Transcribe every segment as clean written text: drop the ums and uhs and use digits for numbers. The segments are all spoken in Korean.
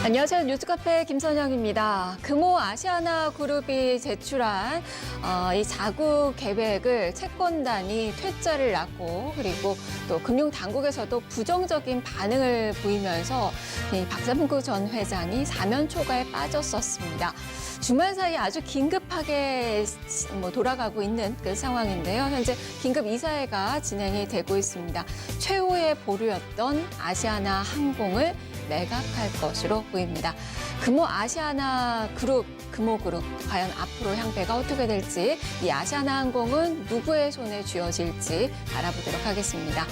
안녕하세요. 뉴스카페 김선영입니다. 금호 아시아나 그룹이 제출한 이 자국 계획을 채권단이 퇴짜를 놨고 그리고 또 금융당국에서도 부정적인 반응을 보이면서 이 박상국 전 회장이 사면 초과에 빠졌었습니다. 주말 사이에 아주 긴급하게 돌아가고 있는 그 상황인데요. 현재 긴급 이사회가 진행이 되고 있습니다. 최후의 보루였던 아시아나 항공을 매각할 것으로 보입니다. 금호 아시아나 그룹, 금호그룹 과연 앞으로 향배가 어떻게 될지, 이 아시아나 항공은 누구의 손에 쥐어질지 알아보도록 하겠습니다.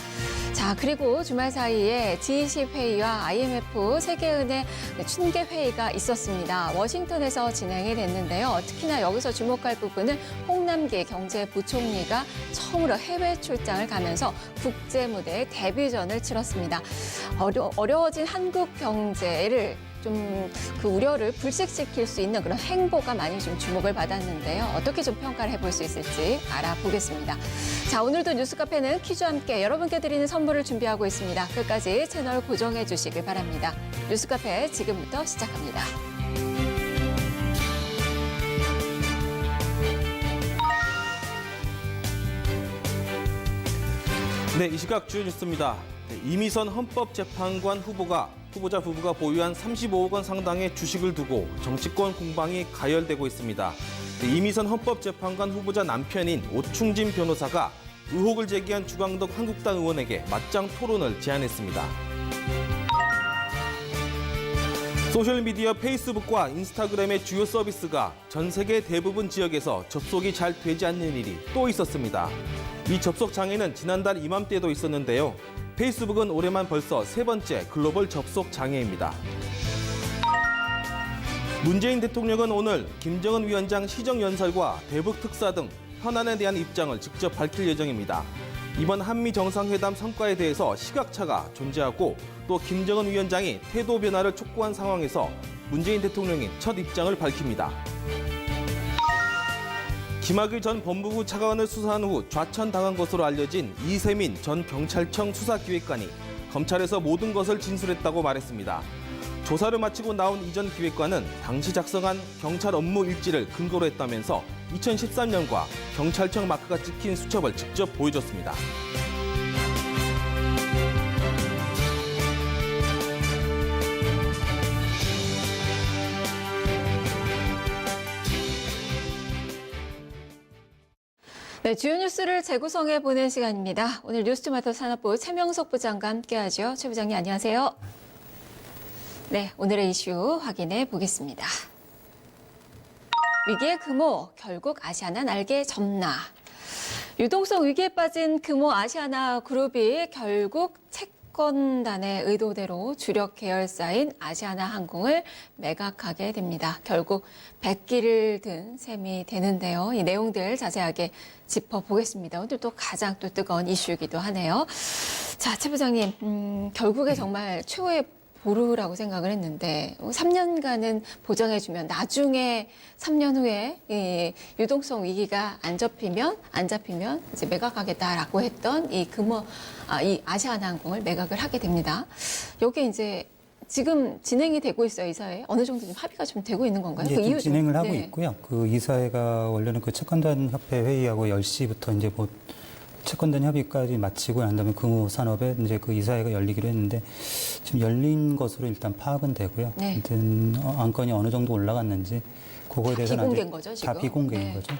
자, 그리고 주말 사이에 G20 회의와 IMF 세계은행 춘계 회의가 있었습니다. 워싱턴에서 진행이 됐는데요. 특히나 여기서 주목할 부분은 홍남기 경제부총리가 처음으로 해외 출장을 가면서 국제 무대에 데뷔전을 치렀습니다. 어려워진 한국 경제를 좀 그 우려를 불식시킬 수 있는 그런 행보가 많이 좀 주목을 받았는데요. 어떻게 좀 평가를 해볼 수 있을지 알아보겠습니다. 자, 오늘도 뉴스카페는 퀴즈와 함께 여러분께 드리는 선물을 준비하고 있습니다. 끝까지 채널 고정해 주시길 바랍니다. 뉴스카페 지금부터 시작합니다. 네, 이 시각 주요 뉴스입니다. 이미선 헌법재판관 후보자 부부가 보유한 35억 원 상당의 주식을 두고 정치권 공방이 가열되고 있습니다. 이미선 헌법재판관 후보자 남편인 오충진 변호사가 의혹을 제기한 주광덕 한국당 의원에게 맞짱 토론을 제안했습니다. 소셜미디어 페이스북과 인스타그램의 주요 서비스가 전 세계 대부분 지역에서 접속이 잘 되지 않는 일이 또 있었습니다. 이 접속 장애는 지난달 이맘때도 있었는데요. 페이스북은 올해만 벌써 세 번째 글로벌 접속 장애입니다. 문재인 대통령은 오늘 김정은 위원장 시정연설과 대북 특사 등 현안에 대한 입장을 직접 밝힐 예정입니다. 이번 한미 정상회담 성과에 대해서 시각차가 존재하고 또 김정은 위원장이 태도 변화를 촉구한 상황에서 문재인 대통령이 첫 입장을 밝힙니다. 김학의 전 법무부 차관을 수사한 후 좌천당한 것으로 알려진 이세민 전 경찰청 수사기획관이 검찰에서 모든 것을 진술했다고 말했습니다. 조사를 마치고 나온 이 전 기획관은 당시 작성한 경찰 업무 일지를 근거로 했다면서 2013년과 경찰청 마크가 찍힌 수첩을 직접 보여줬습니다. 네, 주요 뉴스를 재구성해 보는 시간입니다. 오늘 뉴스토마토 산업부 최명석 부장과 함께하죠. 최 부장님 안녕하세요. 네, 오늘의 이슈 확인해 보겠습니다. 위기의 금호, 결국 아시아나 날개 접나. 유동성 위기에 빠진 금호 아시아나 그룹이 결국 채권단의 의도대로 주력 계열사인 아시아나 항공을 매각하게 됩니다. 결국 백기를 든 셈이 되는데요. 이 내용들 자세하게 짚어보겠습니다. 오늘 또 가장 또 뜨거운 이슈이기도 하네요. 자, 최 부장님, 결국에 정말 최후의 보루라고 생각을 했는데 3년간은 보장해주면 나중에 3년 후에 이 유동성 위기가 안 잡히면 이제 매각하겠다라고 했던 이 아시아나 항공을 매각을 하게 됩니다. 여기 이제 지금 진행이 되고 있어요, 이사회. 어느 정도 좀 합의가 좀 되고 있는 건가요? 예, 그 지금 진행을 하고 네. 있고요. 그 이사회가 원래는 그 채권단 협회 회의하고 10시부터 이제 채권단 협의까지 마치고 난 다음에 금호산업에 이제 그 이사회가 열리기로 했는데 지금 열린 것으로 일단 파악은 되고요. 네. 아무튼 안건이 어느 정도 올라갔는지 그거에 대해서는 비공개인 거죠, 지금? 다 비공개인 네. 거죠.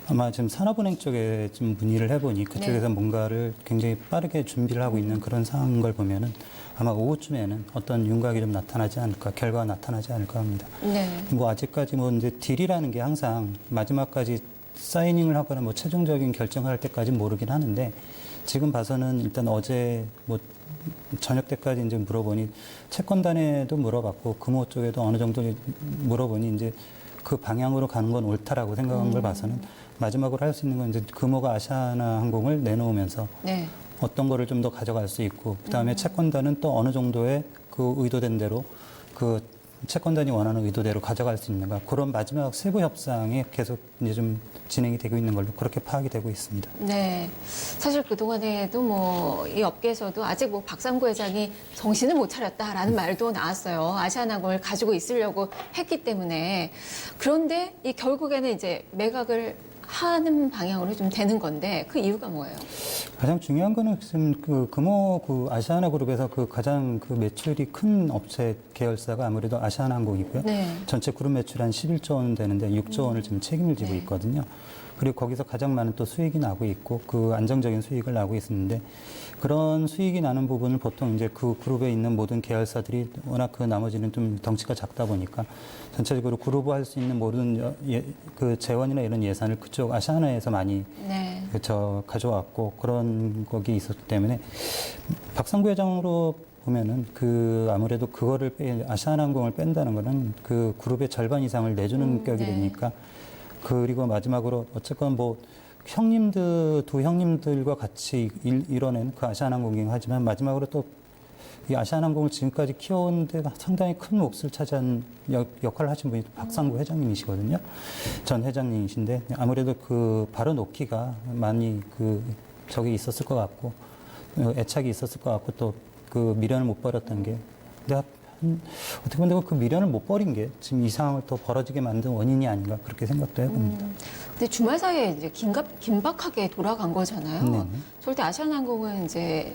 아마 지금 산업은행 쪽에 좀 문의를 해보니 그쪽에서 네. 뭔가를 굉장히 빠르게 준비를 하고 있는 그런 상황인 걸 보면은 아마 오후쯤에는 어떤 윤곽이 좀 나타나지 않을까, 결과가 나타나지 않을까 합니다. 네. 뭐 아직까지 뭐 이제 딜이라는 게 항상 마지막까지 사이닝을 하거나 뭐 최종적인 결정을 할 때까지 모르긴 하는데 지금 봐서는 일단 어제 뭐 저녁 때까지 이제 물어보니 채권단에도 물어봤고 금호 쪽에도 어느 정도 물어보니 이제 그 방향으로 가는 건 옳다라고 생각한 걸 봐서는 마지막으로 할 수 있는 건 이제 금호가 아시아나 항공을 내놓으면서 네. 어떤 거를 좀 더 가져갈 수 있고 그다음에 채권단은 또 어느 정도의 그 의도된 대로 그 채권단이 원하는 의도대로 가져갈 수 있는가 그런 마지막 세부 협상이 계속 이제 좀 진행이 되고 있는 걸로 그렇게 파악이 되고 있습니다. 네. 사실 그동안에도 뭐 이 업계에서도 아직 뭐 박상구 회장이 정신을 못 차렸다라는 말도 나왔어요. 아시아나항공을 가지고 있으려고 했기 때문에. 그런데 이 결국에는 이제 매각을 하는 방향으로 좀 되는 건데 그 이유가 뭐예요? 가장 중요한 거는 지금 그 금호 그 아시아나 그룹에서 그 가장 그 매출이 큰 업체 계열사가 아무래도 아시아나항공이고요. 네. 전체 그룹 매출 한 11조 원 되는데 6조 원을 지금 책임을 지고 네. 있거든요. 그리고 거기서 가장 많은 또 수익이 나고 있고 그 안정적인 수익을 나고 있는데 그런 수익이 나는 부분을 보통 이제 그 그룹에 있는 모든 계열사들이 워낙 그 나머지는 좀 덩치가 작다 보니까 전체적으로 그룹화할 수 있는 모든 그 재원이나 이런 예산을 그쪽 아시아나에서 많이 네. 가져왔고 그런 거기 있었기 때문에 박상구 회장으로 보면은 그 아무래도 그거를 아시아나항공을 뺀다는 거는 그 그룹의 절반 이상을 내주는 격이 네. 되니까 그리고 마지막으로 어쨌건 뭐 형님들 두 형님들과 같이 이뤄낸 그 아시아나항공이긴 하지만 마지막으로 또 이 아시아나항공을 지금까지 키워온 데가 상당히 큰 몫을 차지한 역할을 하신 분이 박상구 회장님이시거든요. 전 회장님이신데 아무래도 그 바로 놓기가 많이 그 적이 있었을 것 같고 애착이 있었을 것 같고 또 그 미련을 못 버렸던 게 내가 어떻게 보면 그 미련을 못 버린 게 지금 이 상황을 더 벌어지게 만든 원인이 아닌가 그렇게 생각도 해봅니다. 근데 주말 사이에 이제 긴박하게 돌아간 거잖아요. 네. 절대 아시아나항공은 이제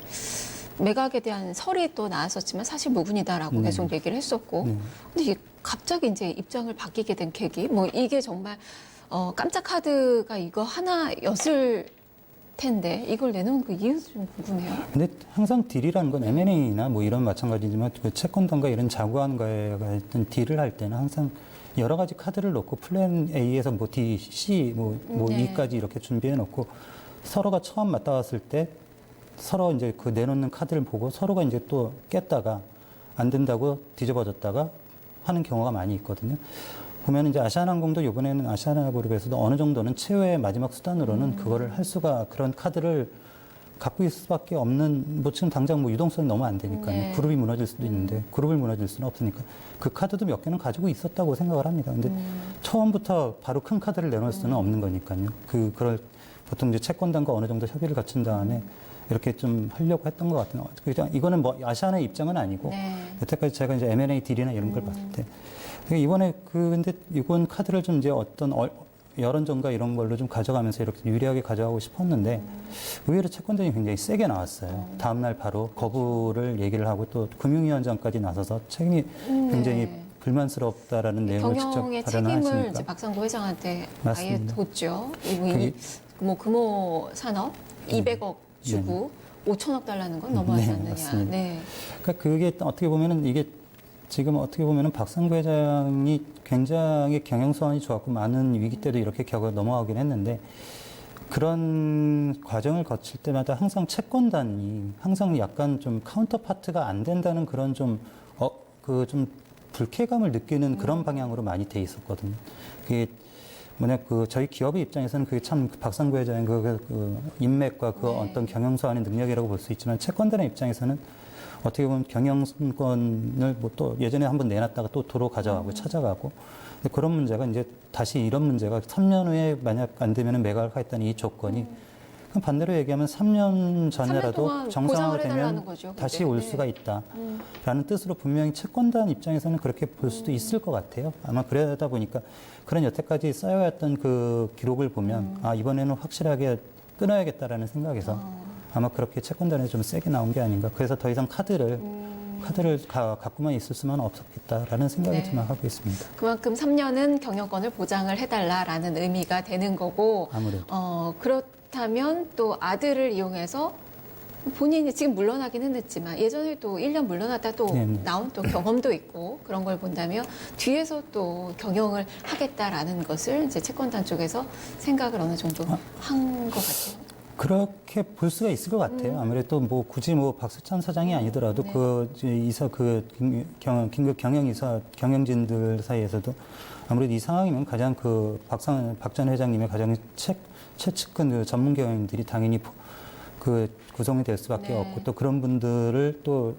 매각에 대한 설이 또 나왔었지만 사실 무근이다라고 네. 계속 얘기를 했었고, 네. 근데 이게 갑자기 이제 입장을 바뀌게 된 계기, 뭐 이게 정말 깜짝 카드가 이거 하나였을 텐데 이걸 내놓은 그 이유 좀 궁금해요. 근데 항상 딜이라는 건 M&A나 뭐 이런 마찬가지지만 그 채권단과 이런 자구안과의 어떤 딜을 할 때는 항상 여러 가지 카드를 놓고 플랜 A에서 뭐 D, C, 뭐 네. E까지 이렇게 준비해 놓고 서로가 처음 맞닿았을 때 서로 이제 그 내놓는 카드를 보고 서로가 이제 또 깼다가 안 된다고 뒤집어졌다가 하는 경우가 많이 있거든요. 보면 이제 아시아나항공도 이번에는 아시아나그룹에서도 어느 정도는 최후의 마지막 수단으로는 그거를 할 수가 그런 카드를 갖고 있을 수밖에 없는 뭐 지금 당장 뭐 유동성이 너무 안 되니까요. 네. 그룹이 무너질 수도 있는데 그룹을 무너질 수는 없으니까 그 카드도 몇 개는 가지고 있었다고 생각을 합니다. 근데 처음부터 바로 큰 카드를 내놓을 수는 없는 거니까요. 그걸 보통 이제 채권단과 어느 정도 협의를 거친 다음에 이렇게 좀 하려고 했던 것 같아요. 그냥 이거는 뭐 아시아나의 입장은 아니고 네. 여태까지 제가 이제 M&A 딜이나 이런 걸 봤을 때 이번에 근데 이번 카드를 좀 이제 어떤 여론전과 이런 걸로 좀 가져가면서 이렇게 유리하게 가져가고 싶었는데 의외로 채권단이 굉장히 세게 나왔어요. 다음날 바로 거부를 얘기를 하고 또 금융위원장까지 나서서 책임이 굉장히 네. 불만스럽다라는 내용을 직접 경영의 발언을 책임을 하시니까 이제 박상구 회장한테 아예 맞습니다. 뒀죠. 이분이 뭐 금호 산업 200억 주고 5천억 달라는 건 너무하지 네, 않느냐. 맞습니다. 네. 그러니까 그게 어떻게 보면은 이게 지금 어떻게 보면은 박상구 회장이 굉장히 경영 소환이 좋았고 많은 위기 때도 이렇게 겪어 넘어가긴 했는데 그런 과정을 거칠 때마다 항상 채권단이 항상 약간 좀 카운터파트가 안 된다는 그런 좀 좀 불쾌감을 느끼는 그런 방향으로 많이 돼 있었거든요. 그게 뭐냐 저희 기업의 입장에서는 그게 참 박상구 회장의 그 인맥과 그 네. 어떤 경영 소환의 능력이라고 볼 수 있지만 채권단의 입장에서는 어떻게 보면 경영권을 뭐 또 예전에 한번 내놨다가 또 도로 가져가고 찾아가고 근데 그런 문제가 이제 다시 이런 문제가 3년 후에 만약 안 되면 매각을 하겠다는 이 조건이 그럼 반대로 얘기하면 3년 3년 전에라도 동안 정상화가 보장을 해달라는 되면 거죠, 다시 근데. 올 네. 수가 있다라는 뜻으로 분명히 채권단 입장에서는 그렇게 볼 수도 있을 것 같아요. 아마 그러다 보니까 그런 여태까지 쌓여왔던 그 기록을 보면 아 이번에는 확실하게 끊어야겠다라는 생각에서 아마 그렇게 채권단에 좀 세게 나온 게 아닌가. 그래서 더 이상 카드를 갖고만 있을 수만 없었겠다라는 생각이 네. 좀 하고 있습니다. 그만큼 3년은 경영권을 보장을 해달라라는 의미가 되는 거고 아무래도. 그렇다면 또 아들을 이용해서 본인이 지금 물러나기는 했지만 예전에 또 1년 물러났다 또 네, 네. 나온 또 경험도 있고 그런 걸 본다면 뒤에서 또 경영을 하겠다라는 것을 이제 채권단 쪽에서 생각을 어느 정도 한 것 같아요. 그렇게 볼 수가 있을 것 같아요. 아무래도 뭐 굳이 뭐 박수찬 사장이 아니더라도 네. 그 이제 이사 그 긴급 경영이사 경영진들 사이에서도 아무래도 이 상황이면 가장 그 박 전 회장님의 가장 최측근 그 전문 경영인들이 당연히 그 구성이 될 수밖에 네. 없고 또 그런 분들을 또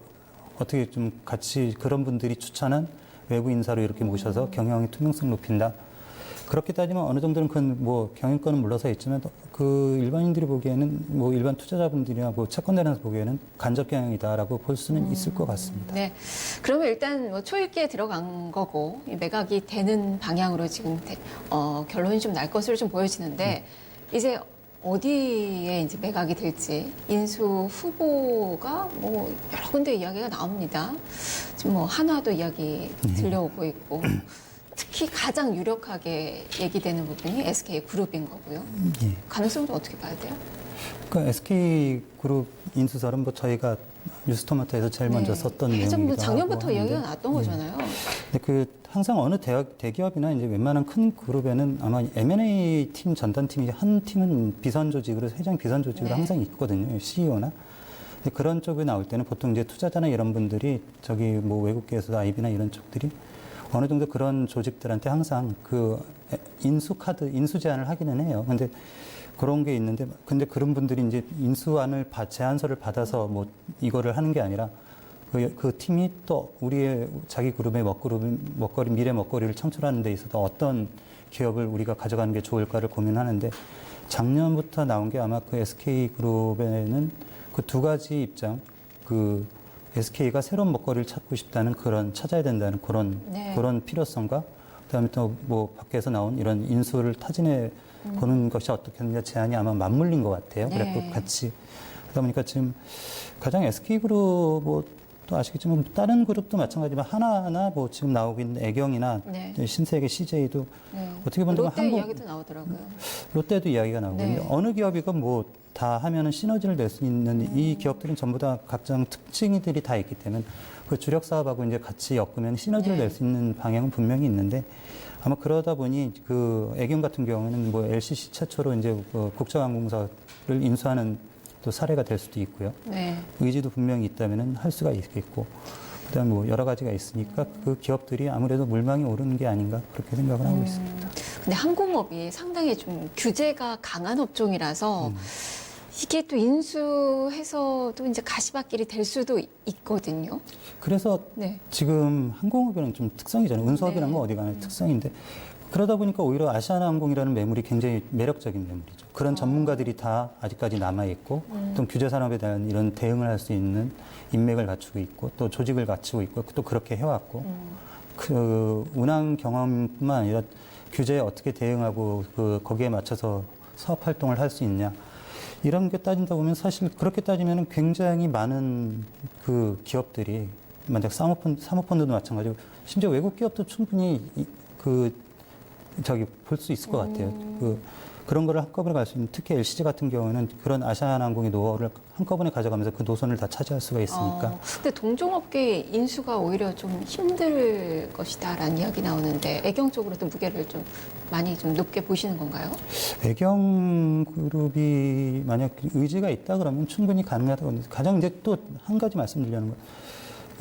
어떻게 좀 같이 그런 분들이 추천한 외부 인사로 이렇게 모셔서 경영의 투명성 높인다. 그렇게 따지면 어느 정도는 그건 뭐 경영권은 물러서 있지만 그 일반인들이 보기에는 뭐 일반 투자자분들이나 뭐 채권단에서 보기에는 간접 경영이다라고 볼 수는 있을 것 같습니다. 네. 그러면 일단 뭐 초읽기에 들어간 거고 이 매각이 되는 방향으로 지금 결론이 좀 날 것으로 좀 보여지는데 이제 어디에 이제 매각이 될지 인수 후보가 뭐 여러 군데 이야기가 나옵니다. 지금 뭐 한화도 이야기 들려오고 있고 특히 가장 유력하게 얘기되는 부분이 SK 그룹인 거고요. 예. 가능성은 어떻게 봐야 돼요? 그러니까 SK 그룹 인수설은 뭐 저희가 뉴스토마토에서 제일 먼저 썼던 내용이기도 뭐 하고 작년부터 이야기가 하는데, 났던 거잖아요. 근데 그 항상 어느 대기업이나 이제 웬만한 큰 그룹에는 아마 M&A 팀 전담팀이 한 팀은 비선 조직으로 회장 비선 조직으로 네. 항상 있거든요. CEO나. 근데 그런 쪽에 나올 때는 보통 이제 투자자나 이런 분들이 저기 뭐 외국계에서도 IB나 이런 쪽들이 어느 정도 그런 조직들한테 항상 그 인수 제안을 하기는 해요. 근데 그런 게 있는데, 근데 그런 분들이 이제 인수안을 제안서를 받아서 뭐 이거를 하는 게 아니라 그 팀이 또 우리의 자기 그룹의 먹거리, 미래 먹거리를 창출하는 데 있어서 어떤 기업을 우리가 가져가는 게 좋을까를 고민하는데 작년부터 나온 게 아마 그 SK 그룹에는 그 두 가지 입장, 그 SK가 새로운 먹거리를 찾고 싶다는 찾아야 된다는 그런 필요성과 그다음에 또 뭐 밖에서 나온 이런 인수를 타진해 보는 것이 어떻겠느냐 제안이 아마 맞물린 것 같아요. 네. 그래서 같이 그러다 보니까 지금 가장 SK 그룹 뭐 또 아시겠지만 다른 그룹도 마찬가지지만 하나나 뭐 지금 나오고 있는 애경이나 네. 신세계 CJ도 네. 어떻게 보면 롯데 이야기도 나오더라고요. 롯데도 이야기가 나오고 네. 있는데 어느 기업이건 뭐 다 하면은 시너지를 낼 수 있는 이 기업들은 전부 다 각종 특징들이 다 있기 때문에 그 주력 사업하고 이제 같이 엮으면 시너지를 네. 낼 수 있는 방향은 분명히 있는데 아마 그러다 보니 그 애경 같은 경우는 뭐 LCC 최초로 이제 그 국제항공사를 인수하는 또 사례가 될 수도 있고요. 네. 의지도 분명히 있다면은 할 수가 있겠고 그다음 뭐 여러 가지가 있으니까 그 기업들이 아무래도 물망이 오르는 게 아닌가 그렇게 생각을 하고 있습니다. 근데 항공업이 상당히 좀 규제가 강한 업종이라서 이게 또 인수해서도 이제 가시밭길이 될 수도 있거든요. 그래서 네. 지금 항공업이라는 좀 특성이잖아요. 운수업이라는 네. 건 어디 가나 특성인데 그러다 보니까 오히려 아시아나항공이라는 매물이 굉장히 매력적인 매물이죠. 그런 전문가들이 다 아직까지 남아있고 또 규제 산업에 대한 이런 대응을 할 수 있는 인맥을 갖추고 있고 또 조직을 갖추고 있고 또 그렇게 해왔고 그 운항 경험뿐만 아니라 규제에 어떻게 대응하고 거기에 맞춰서 사업 활동을 할 수 있냐. 이런 게 따진다 보면 사실 그렇게 따지면 굉장히 많은 그 기업들이 만약 사모펀드도 마찬가지고 심지어 외국 기업도 충분히 볼 수 있을 것 같아요. 그런 거를 한꺼번에 갈 수 있는 특히 LCG 같은 경우는 그런 아시아나항공의 노하우를 한꺼번에 가져가면서 그 노선을 다 차지할 수가 있으니까. 근데 동종업계 인수가 오히려 좀 힘들 것이다라는 이야기 나오는데 애경 쪽으로도 무게를 좀 많이 좀 높게 보시는 건가요? 애경 그룹이 만약 의지가 있다 그러면 충분히 가능하다고 합니다. 가장 이제 또 한 가지 말씀드리려는 건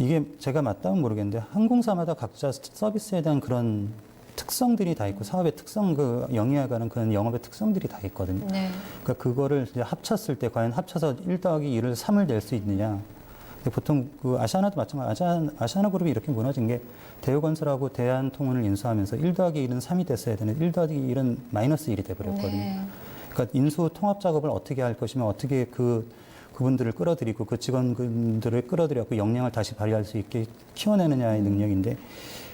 이게 제가 맞다면 모르겠는데 항공사마다 각자 서비스에 대한 그런 특성들이 다 있고 사업의 특성, 영위해가는 그런 영업의 특성들이 다 있거든요. 네. 그러니까 그거를 이제 합쳤을 때 과연 합쳐서 1 더하기 1을 3을 낼 수 있느냐. 근데 보통 그 아시아나도 마찬가지, 아시아나 그룹이 이렇게 무너진 게 대우건설하고 대한통운을 인수하면서 1 더하기 1은 3이 됐어야 되는데 1 더하기 1은 마이너스 1이 돼버렸거든요. 네. 그러니까 인수 통합 작업을 어떻게 할 것이며 어떻게 그분들을 끌어들이고 그 직원들을 끌어들여고 역량을 다시 발휘할 수 있게 키워내느냐의 능력인데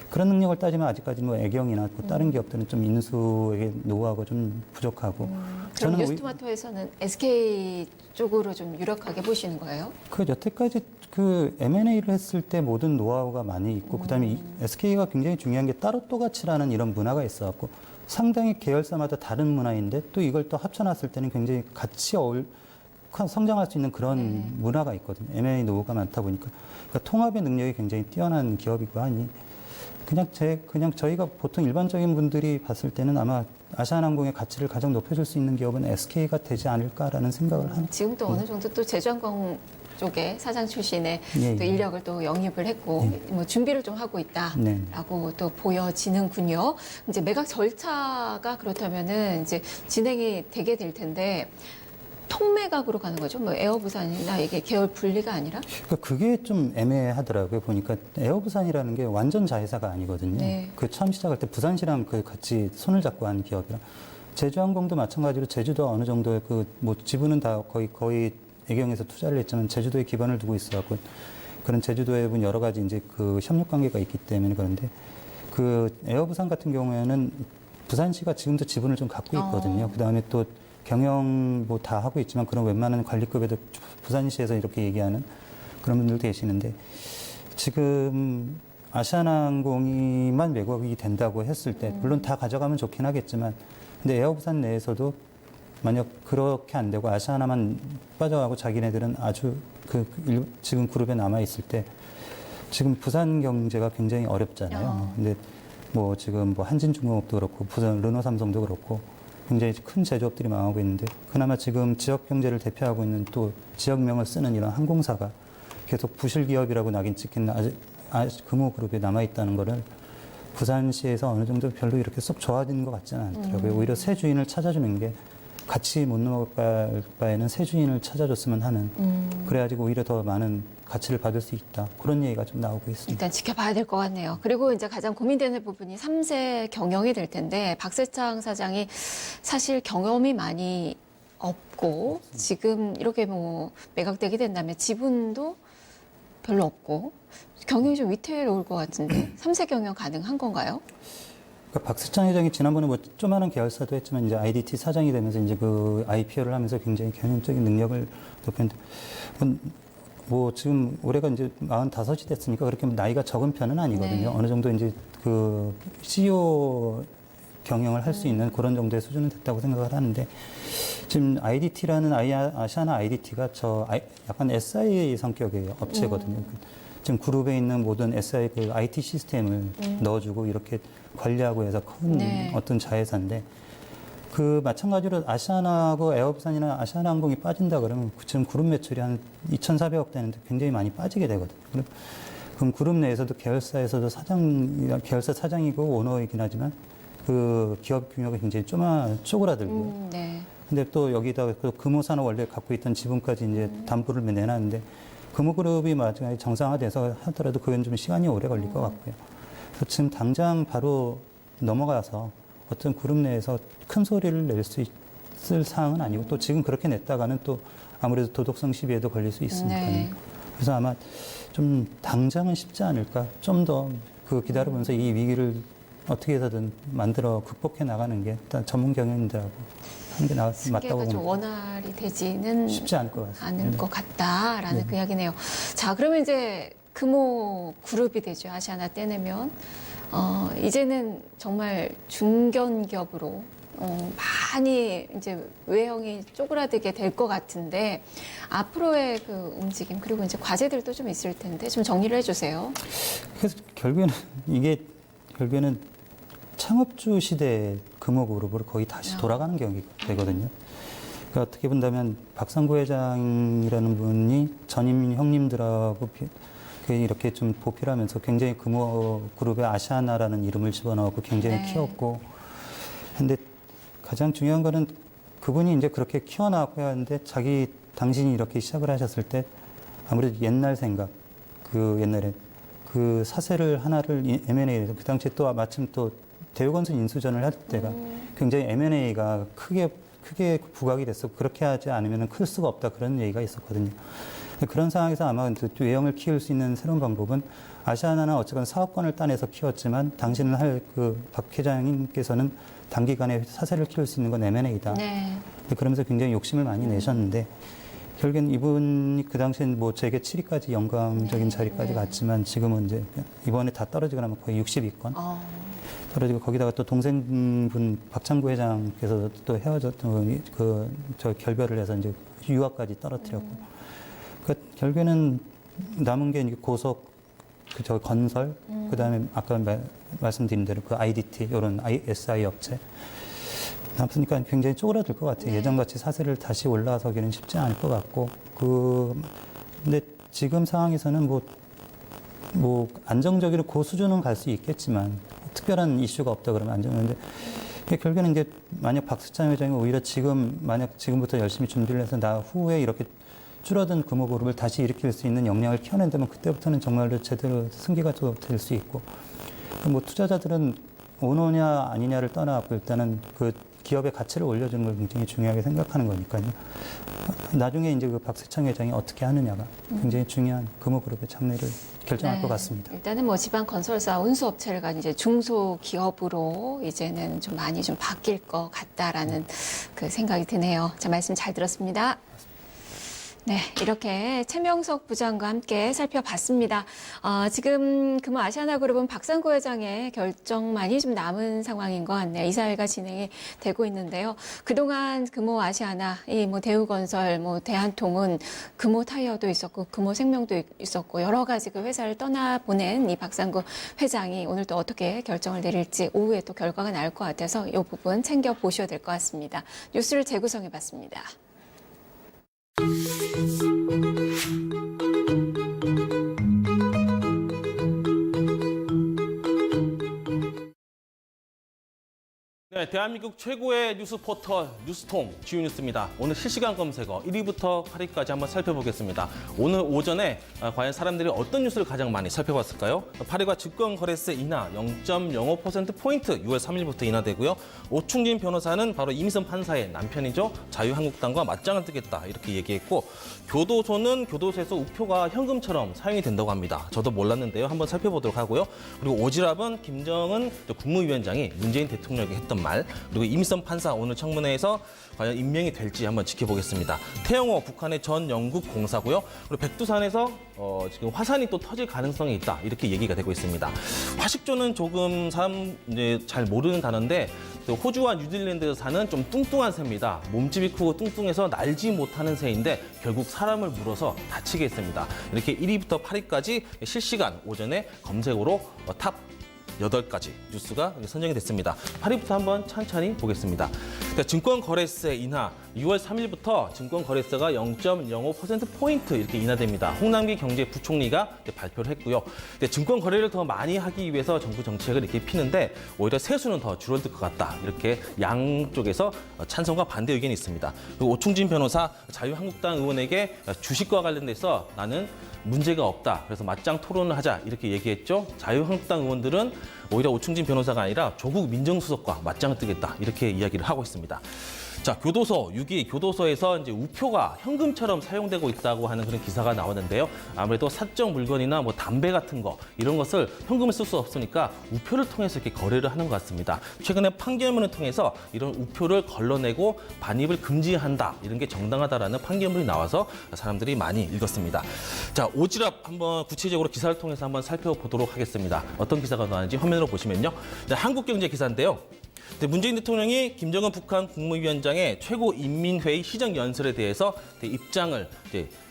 그런 능력을 따지면 아직까지 뭐 애경이나 뭐 다른 기업들은 좀 인수의 노하우가 좀 부족하고. 그럼 뉴스토마토에서는 SK 쪽으로 좀 유력하게 보시는 거예요? 그 여태까지 그 M&A를 했을 때 모든 노하우가 많이 있고 그다음에 SK가 굉장히 중요한 게 따로 또 가치라는 이런 문화가 있어갖고 상당히 계열사마다 다른 문화인데 또 이걸 또 합쳐놨을 때는 굉장히 같이 성장할 수 있는 그런 문화가 있거든요. M&A 노하우가 많다 보니까. 그러니까 통합의 능력이 굉장히 뛰어난 기업이고 하니 그냥 저희가 보통 일반적인 분들이 봤을 때는 아마 아시아나항공의 가치를 가장 높여줄 수 있는 기업은 SK가 되지 않을까라는 생각을 합니다. 지금도 어느 정도 또 제주항공 쪽에 사장 출신의 예, 또 예. 인력을 또 영입을 했고 뭐 준비를 좀 하고 있다라고 네. 또 보여지는군요. 이제 매각 절차가 그렇다면은 이제 진행이 되게 될 텐데 통매각으로 가는 거죠. 뭐 에어부산이나 이게 계열 분리가 아니라. 그러니까 그게 좀 애매하더라고요. 보니까 에어부산이라는 게 완전 자회사가 아니거든요. 네. 그 처음 시작할 때 부산시랑 그 같이 손을 잡고 한 기업이라. 제주항공도 마찬가지로 제주도 어느 정도의 그 뭐 지분은 다 거의 애경에서 투자를 했지만 제주도에 기반을 두고 있어갖고 그런 제주도에 본 여러 가지 이제 그 협력 관계가 있기 때문에 그런데 그 에어부산 같은 경우에는 부산시가 지금도 지분을 좀 갖고 있거든요. 그 다음에 또 경영 뭐 다 하고 있지만 그런 웬만한 관리급에도 부산시에서 이렇게 얘기하는 그런 분들도 계시는데 지금 아시아나항공이만 매각이 된다고 했을 때 물론 다 가져가면 좋긴 하겠지만 근데 에어부산 내에서도 만약 그렇게 안 되고 아시아나만 빠져가고 자기네들은 아주 지금 그룹에 남아 있을 때 지금 부산 경제가 굉장히 어렵잖아요. 근데 뭐 지금 뭐 한진중공업도 그렇고 부산 르노삼성도 그렇고 굉장히 큰 제조업들이 망하고 있는데 그나마 지금 지역 경제를 대표하고 있는 또 지역명을 쓰는 이런 항공사가 계속 부실 기업이라고 낙인 찍힌 금호그룹에 남아 있다는 거를 부산시에서 어느 정도 별로 이렇게 쏙 좋아지는 것 같지는 않더라고요. 오히려 새 주인을 찾아주는 게 같이 못 넘어갈 바에는 새 주인을 찾아줬으면 하는 그래야지 오히려 더 많은 가치를 받을 수 있다. 그런 얘기가 좀 나오고 있습니다. 일단 지켜봐야 될 것 같네요. 그리고 이제 가장 고민되는 부분이 3세 경영이 될 텐데 박세창 사장이 사실 경험이 많이 없고 지금 이렇게 뭐 매각되게 된다면 지분도 별로 없고 경영이 좀 위태로울 것 같은데 3세 경영 가능한 건가요? 그러니까 박세창 회장이 지난번에 뭐 조그마한 계열사도 했지만 이제 IDT 사장이 되면서 이제 그 IPO를 하면서 굉장히 경영적인 능력을 높였는데 뭐 지금 올해가 이제 45이 됐으니까 그렇게 나이가 적은 편은 아니거든요. 네. 어느 정도 이제 그 CEO 경영을 할 수 있는 그런 정도의 수준은 됐다고 생각을 하는데 지금 IDT라는 아시아나 IDT가 약간 SI 성격의 업체거든요. 지금 그룹에 있는 모든 SI 그 IT 시스템을 넣어주고 이렇게 관리하고 해서 큰 네. 어떤 자회사인데 그 마찬가지로 아시아나하고 에어부산이나 아시아나항공이 빠진다 그러면 지금 그룹 매출이 한 2,400억 되는데 굉장히 많이 빠지게 되거든요. 그럼 그룹 내에서도 계열사에서도 계열사 사장이고 오너이긴 하지만 그 기업 규모가 굉장히 쪼그라들고요. 네. 근데 또 여기다가 또 금호산업 원래 갖고 있던 지분까지 이제 담보를 내놨는데 금호그룹이 마지막에 정상화돼서 하더라도 그건 좀 시간이 오래 걸릴 것 같고요. 그래서 지금 당장 바로 넘어가서 어떤 그룹 내에서 큰 소리를 낼 수 있을 사항은 아니고 또 지금 그렇게 냈다가는 또 아무래도 도덕성 시비에도 걸릴 수 있으니까요. 네. 그래서 아마 좀 당장은 쉽지 않을까. 좀 더 그 기다려보면서 이 위기를 어떻게 해서든 만들어 극복해 나가는 게 일단 전문 경영인들하고 하는 게 맞다고 승계가 좀 봅니다. 원활히 되지는 쉽지 않을 것 같습니다. 않을 것 같다라는 그 이야기네요. 자, 그러면 이제 금호 그룹이 되죠. 아시아나 떼내면. 이제는 정말 중견 기업으로 많이 이제 외형이 쪼그라들게 될 것 같은데 앞으로의 그 움직임 그리고 이제 과제들도 좀 있을 텐데 좀 정리를 해주세요. 그래서 결국에는 창업주 시대 금호그룹으로 거의 다시 돌아가는 경우가 되거든요. 그러니까 어떻게 본다면 박상구 회장이라는 분이 전임 형님들하고 이렇게 좀 보필하면서 굉장히 금호그룹의 아시아나라는 이름을 집어넣고 굉장히 네. 키웠고 근데 가장 중요한 거는 그분이 이제 그렇게 키워나왔고 하는데 당신이 이렇게 시작을 하셨을 때 아무래도 옛날 생각 그 옛날에 그 사세를 하나를 M&A에서 그 당시에 또 마침 또 대우건설 인수전을 할 때가 굉장히 M&A가 크게 부각이 됐어. 그렇게 하지 않으면 클 수가 없다. 그런 얘기가 있었거든요. 그런 상황에서 아마 외형을 키울 수 있는 새로운 방법은 아시아나는 어쨌건 사업권을 따내서 키웠지만 당신은 박 회장님께서는 단기간에 사세를 키울 수 있는 건 M&A다. 네. 그러면서 굉장히 욕심을 많이 내셨는데 결국엔 이분이 그 당시엔 뭐 재계 7위까지 영광적인 자리까지 갔지만 지금은 이제 이번에 다 떨어지고 나면 거의 60위권 떨어지고 거기다가 또 동생분 박창구 회장께서 또 헤어졌던 저 결별을 해서 이제 유학까지 떨어뜨렸고 결국에는 남은 게 이제 고속 저 건설 그다음에 아까 말씀드린 대로 그 IDT 이런 SI 업체 남으니까 굉장히 쪼그라들 것 같아요. 네. 예전같이 사세를 다시 올라서기는 쉽지 않을 것 같고 근데 지금 상황에서는 뭐 안정적으로 그 수준은 갈 수 있겠지만 특별한 이슈가 없다 그러면 안정적인데 결국에는 이제 만약 박수찬 회장이 오히려 지금부터 열심히 준비를 해서 나 후에 이렇게 줄어든 금호 그룹을 다시 일으킬 수 있는 역량을 키워낸다면 그때부터는 정말로 제대로 승기가 또 될 수 있고 뭐 투자자들은 오너냐 아니냐를 떠나고 일단은 그 기업의 가치를 올려주는 걸 굉장히 중요하게 생각하는 거니까요. 나중에 이제 그 박수창 회장이 어떻게 하느냐가 굉장히 중요한 금호그룹의 장래를 결정할 것 같습니다. 일단은 뭐 지방 건설사 운수업체를 가진 이제 중소기업으로 이제는 좀 많이 좀 바뀔 것 같다라는 그 생각이 드네요. 자, 말씀 잘 들었습니다. 네, 이렇게 최명석 부장과 함께 살펴봤습니다. 지금 금호 아시아나그룹은 박상구 회장의 결정만이 좀 남은 상황인 것 같네요. 이사회가 진행이 되고 있는데요. 그동안 금호 아시아나, 뭐 대우건설, 뭐 대한통운, 금호 타이어도 있었고, 금호 생명도 있었고, 여러 가지 그 회사를 떠나보낸 이 박상구 회장이 오늘 또 어떻게 결정을 내릴지 오후에 또 결과가 나올 것 같아서 이 부분 챙겨 보셔야 될 것 같습니다. 뉴스를 재구성해 봤습니다. 네, 대한민국 최고의 뉴스 포털 뉴스통 지우뉴스입니다. 오늘 실시간 검색어 1위부터 8위까지 한번 살펴보겠습니다. 오늘 오전에 과연 사람들이 어떤 뉴스를 가장 많이 살펴봤을까요? 8위가 증권거래세 인하 0.05%포인트 6월 3일부터 인하되고요. 오충진 변호사는 바로 이미선 판사의 남편이죠. 자유한국당과 맞짱을 뜨겠다 이렇게 얘기했고, 교도소는 교도소에서 우표가 현금처럼 사용이 된다고 합니다. 저도 몰랐는데요. 한번 살펴보도록 하고요. 그리고 오지랖은 김정은 국무위원장이 문재인 대통령에게 했던 말, 그리고 이미선 판사 오늘 청문회에서 과연 임명이 될지 한번 지켜보겠습니다. 태영호 북한의 전 영국 공사고요. 그리고 백두산에서 지금 화산이 또 터질 가능성이 있다 이렇게 얘기가 되고 있습니다. 화식조는 조금 이제 잘 모르는 단어인데 호주와 뉴질랜드에서 사는 좀 뚱뚱한 새입니다. 몸집이 크고 뚱뚱해서 날지 못하는 새인데 결국 사람을 물어서 다치게 했습니다. 이렇게 1위부터 8위까지 실시간 오전에 검색어로 탑 8가지 뉴스가 선정이 됐습니다. 8위부터 한번 천천히 보겠습니다. 증권거래세 인하 6월 3일부터 증권거래세가 0.05%포인트 이렇게 인하됩니다. 홍남기 경제부총리가 발표를 했고요. 증권거래를 더 많이 하기 위해서 정부 정책을 이렇게 피는데 오히려 세수는 더 줄어들 것 같다. 이렇게 양쪽에서 찬성과 반대 의견이 있습니다. 그리고 오충진 변호사 자유한국당 의원에게 주식과 관련돼서 나는 문제가 없다. 그래서 맞짱 토론을 하자 이렇게 얘기했죠. 자유한국당 의원들은 오히려 오충진 변호사가 아니라 조국 민정수석과 맞짱을 뜨겠다 이렇게 이야기를 하고 있습니다. 자, 교도소 6위 교도소에서 이제 우표가 현금처럼 사용되고 있다고 하는 그런 기사가 나오는데요. 아무래도 사적 물건이나 뭐 담배 같은 거 이런 것을 현금을 쓸 수 없으니까 우표를 통해서 이렇게 거래를 하는 것 같습니다. 최근에 판결문을 통해서 이런 우표를 걸러내고 반입을 금지한다 이런 게 정당하다라는 판결문이 나와서 사람들이 많이 읽었습니다. 자, 오지랖 한번 구체적으로 기사를 통해서 한번 살펴보도록 하겠습니다. 어떤 기사가 나왔는지 화면으로 보시면요. 네, 한국경제 기사인데요. 문재인 대통령이 김정은 북한 국무위원장의 최고인민회의 시정연설에 대해서 입장을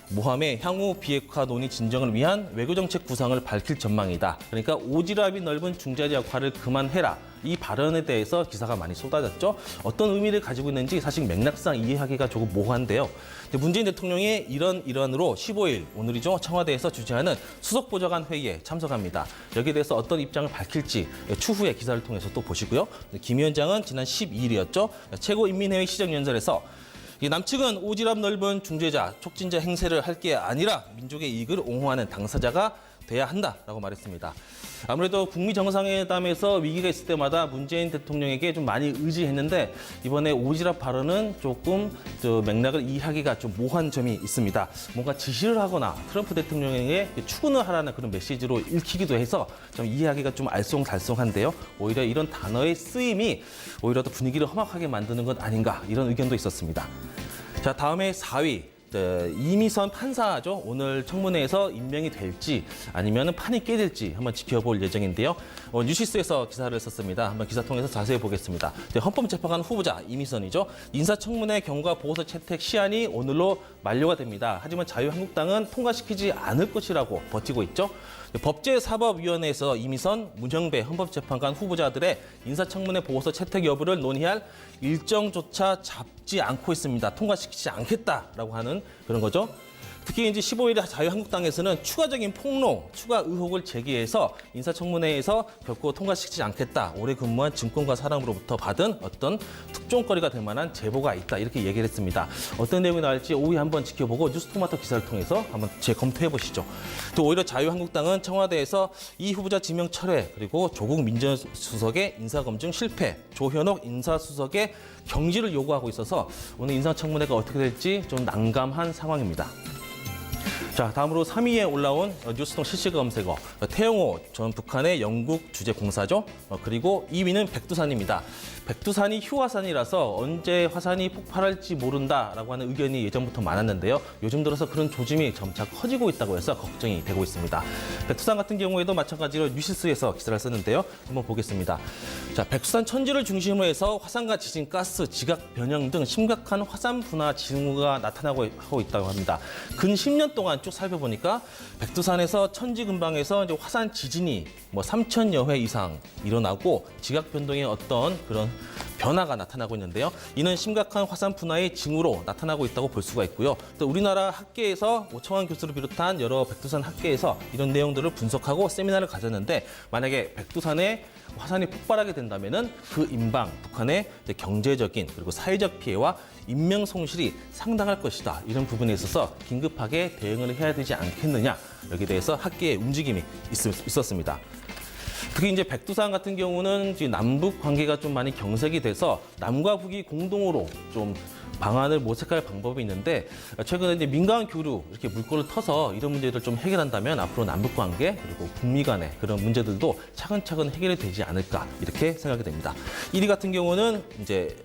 모함의 향후 비핵화 논의 진정을 위한 외교정책 구상을 밝힐 전망이다. 그러니까 오지랖이 넓은 중재자 역할을 그만해라. 이 발언에 대해서 기사가 많이 쏟아졌죠. 어떤 의미를 가지고 있는지 사실 맥락상 이해하기가 조금 모호한데요. 문재인 대통령이 이런 일환으로 15일 오늘이죠. 청와대에서 주재하는 수석보좌관 회의에 참석합니다. 여기에 대해서 어떤 입장을 밝힐지 추후에 기사를 통해서 또 보시고요. 김 위원장은 지난 12일이었죠. 최고인민회의 시정연설에서 남측은 오지랖 넓은 중재자, 촉진자 행세를 할 게 아니라 민족의 이익을 옹호하는 당사자가 돼야 한다라고 말했습니다. 아무래도 북미 정상회담에서 위기가 있을 때마다 문재인 대통령에게 좀 많이 의지했는데 이번에 오지랖 발언은 조금 맥락을 이해하기가 좀 모호한 점이 있습니다. 뭔가 지시를 하거나 트럼프 대통령에게 추근을 하라는 그런 메시지로 읽히기도 해서 좀 이해하기가 좀 알쏭달쏭한데요. 오히려 이런 단어의 쓰임이 오히려 더 분위기를 험악하게 만드는 것 아닌가 이런 의견도 있었습니다. 자, 다음에 4위. 이미선 판사죠. 오늘 청문회에서 임명이 될지 아니면 판이 깨질지 한번 지켜볼 예정인데요. 뉴시스에서 기사를 썼습니다. 한번 기사 통해서 자세히 보겠습니다. 헌법재판관 후보자 이미선이죠. 인사청문회 경과 보고서 채택 시한이 오늘로 만료가 됩니다. 하지만 자유한국당은 통과시키지 않을 것이라고 버티고 있죠. 법제사법위원회에서 이미선, 문형배 헌법재판관 후보자들의 인사청문회 보고서 채택 여부를 논의할 일정조차 잡지 않고 있습니다. 통과시키지 않겠다라고 하는 그런 거죠. 특히 이제 15일 자유한국당에서는 추가적인 폭로, 추가 의혹을 제기해서 인사청문회에서 결코 통과시키지 않겠다. 오래 근무한 증권가 사람으로부터 받은 어떤 특종거리가 될 만한 제보가 있다. 이렇게 얘기를 했습니다. 어떤 내용이 나올지 오후에 한번 지켜보고 뉴스토마토 기사를 통해서 한번 재검토해 보시죠. 또 오히려 자유한국당은 청와대에서 이 후보자 지명 철회, 그리고 조국 민정수석의 인사검증 실패, 조현옥 인사수석의 경질을 요구하고 있어서 오늘 인사청문회가 어떻게 될지 좀 난감한 상황입니다. 자, 다음으로 3위에 올라온 뉴스통 실시간 검색어 태영호 전 북한의 영국 주재공사죠. 그리고 2위는 백두산입니다. 백두산이 휴화산이라서 언제 화산이 폭발할지 모른다라고 하는 의견이 예전부터 많았는데요. 요즘 들어서 그런 조짐이 점차 커지고 있다고 해서 걱정이 되고 있습니다. 백두산 같은 경우에도 마찬가지로 뉴시스에서 기사를 썼는데요. 한번 보겠습니다. 자, 백두산 천지를 중심으로 해서 화산과 지진, 가스, 지각 변형 등 심각한 화산 분화 징후가 나타나고 있다고 합니다. 근 10년 동안 쭉 살펴보니까 백두산에서 천지 근방에서 이제 화산 지진이 3,000여 회 이상 일어나고 지각 변동의 어떤 그런 변화가 나타나고 있는데요. 이는 심각한 화산 분화의 징후로 나타나고 있다고 볼 수가 있고요. 또 우리나라 학계에서 오청환 교수를 비롯한 여러 백두산 학계에서 이런 내용들을 분석하고 세미나를 가졌는데 만약에 백두산에 화산이 폭발하게 된다면은 그 인방, 북한의 경제적인 그리고 사회적 피해와 인명 손실이 상당할 것이다. 이런 부분에 있어서 긴급하게 대응을 해야 되지 않겠느냐. 여기에 대해서 학계의 움직임이 있었습니다. 특히 이제 백두산 같은 경우는 지금 남북 관계가 좀 많이 경색이 돼서 남과 북이 공동으로 좀 방안을 모색할 방법이 있는데 최근에 이제 민간 교류 이렇게 물꼬를 터서 이런 문제를 좀 해결한다면 앞으로 남북 관계 그리고 북미 간의 그런 문제들도 차근차근 해결이 되지 않을까 이렇게 생각이 됩니다. 1위 같은 경우는 이제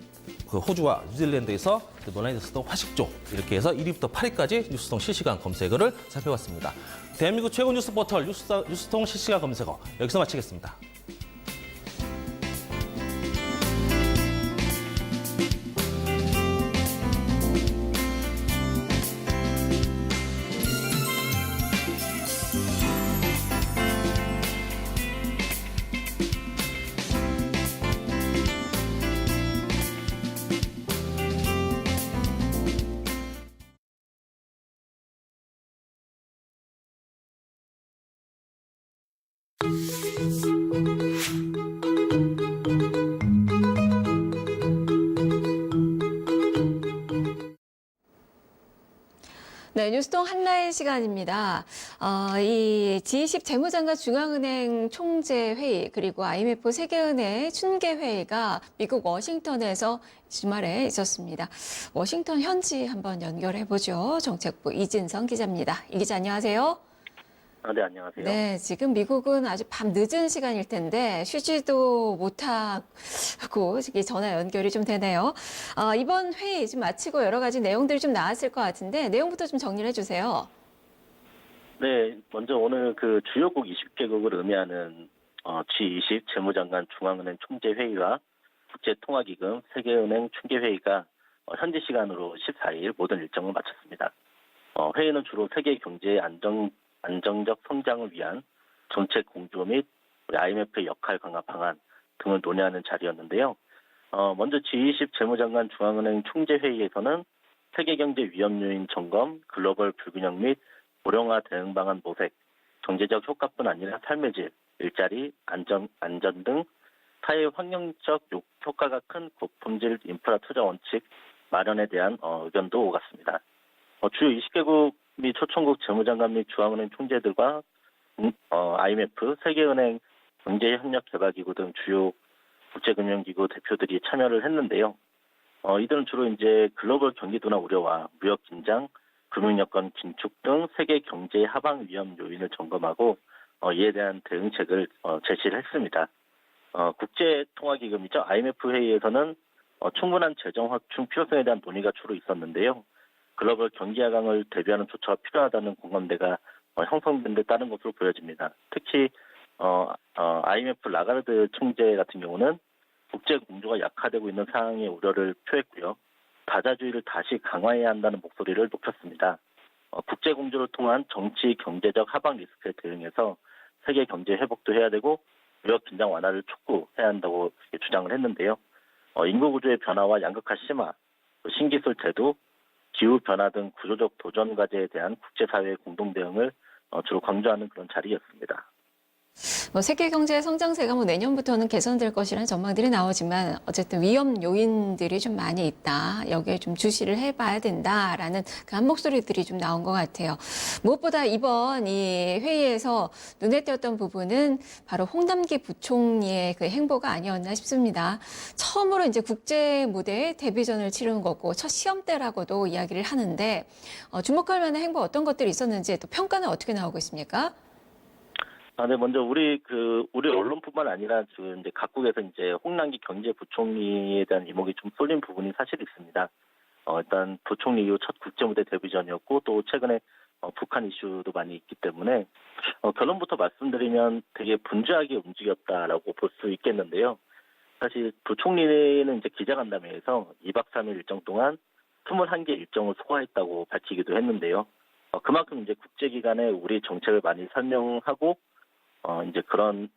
그 호주와 뉴질랜드에서 논란이 됐었던 화식조 이렇게 해서 1위부터 8위까지 뉴스통 실시간 검색어를 살펴봤습니다. 대한민국 최고 뉴스 포털 뉴스통 실시간 검색어 여기서 마치겠습니다. 네, 뉴스통 한라인 시간입니다. 이 G20 재무장관 중앙은행 총재 회의 그리고 IMF 세계은행 춘계 회의가 미국 워싱턴에서 주말에 있었습니다. 워싱턴 현지 한번 연결해 보죠. 정책부 이진성 기자입니다. 이 기자 안녕하세요. 네, 안녕하세요. 네, 지금 미국은 아주 밤 늦은 시간일 텐데 쉬지도 못하고 전화 연결이 좀 되네요. 이번 회의 좀 마치고 여러 가지 내용들이 좀 나왔을 것 같은데 내용부터 좀 정리를 해주세요. 네, 먼저 오늘 그 주요국 20개국을 의미하는 G20 재무장관 중앙은행 총재 회의와 국제통화기금 세계은행 총재 회의가 현지 시간으로 14일 모든 일정을 마쳤습니다. 회의는 주로 세계 경제의 안정적 성장을 위한 정책 공조 및 IMF의 역할 강화 방안 등을 논의하는 자리였는데요. 먼저 G20 재무장관 중앙은행 총재 회의에서는 세계 경제 위험 요인 점검, 글로벌 불균형 및 고령화 대응 방안 모색, 경제적 효과뿐 아니라 삶의 질, 일자리, 안전 등 사회 환경적 효과가 큰 고품질 인프라 투자 원칙 마련에 대한 의견도 오갔습니다. 주요 20개국 및 초청국 재무장관 및 중앙은행 총재들과 IMF, 세계은행, 경제협력개발기구 등 주요 국제금융기구 대표들이 참여를 했는데요. 이들은 주로 이제 글로벌 경기둔화 우려와 무역 긴장, 금융여건 긴축 등 세계 경제의 하방 위험 요인을 점검하고 이에 대한 대응책을 제시를 했습니다. 국제통화기금이죠. IMF 회의에서는 충분한 재정 확충 필요성에 대한 논의가 주로 있었는데요. 글로벌 경기 하강을 대비하는 조처가 필요하다는 공감대가 형성된 데 따른 것으로 보여집니다. 특히 IMF 라가르드 총재 같은 경우는 국제 공조가 약화되고 있는 상황의 우려를 표했고요. 다자주의를 다시 강화해야 한다는 목소리를 높였습니다. 국제 공조를 통한 정치, 경제적 하방 리스크에 대응해서 세계 경제 회복도 해야 되고 무역 긴장 완화를 촉구해야 한다고 주장을 했는데요. 인구 구조의 변화와 양극화 심화, 신기술 대두, 기후 변화 등 구조적 도전 과제에 대한 국제사회의 공동 대응을 주로 강조하는 그런 자리였습니다. 세계 경제 성장세가 내년부터는 개선될 것이라는 전망들이 나오지만 어쨌든 위험 요인들이 좀 많이 있다. 여기에 좀 주시를 해봐야 된다라는 그 한 목소리들이 좀 나온 것 같아요. 무엇보다 이번 이 회의에서 눈에 띄었던 부분은 바로 홍남기 부총리의 그 행보가 아니었나 싶습니다. 처음으로 이제 국제 무대에 데뷔전을 치른 거고 첫 시험대라고도 이야기를 하는데 주목할 만한 행보 어떤 것들이 있었는지 또 평가는 어떻게 나오고 있습니까? 네, 먼저 우리 언론뿐만 아니라 지금 이제 각국에서 이제 홍남기 경제부총리에 대한 이목이 좀 쏠린 부분이 사실 있습니다. 일단 부총리 이후 첫 국제무대 데뷔전이었고 또 최근에 북한 이슈도 많이 있기 때문에 결론부터 말씀드리면 되게 분주하게 움직였다라고 볼 수 있겠는데요. 사실 부총리는 이제 기자간담회에서 2박 3일 일정 동안 21개 일정을 소화했다고 밝히기도 했는데요. 그만큼 이제 국제기관에 우리 정책을 많이 설명하고 이제 그런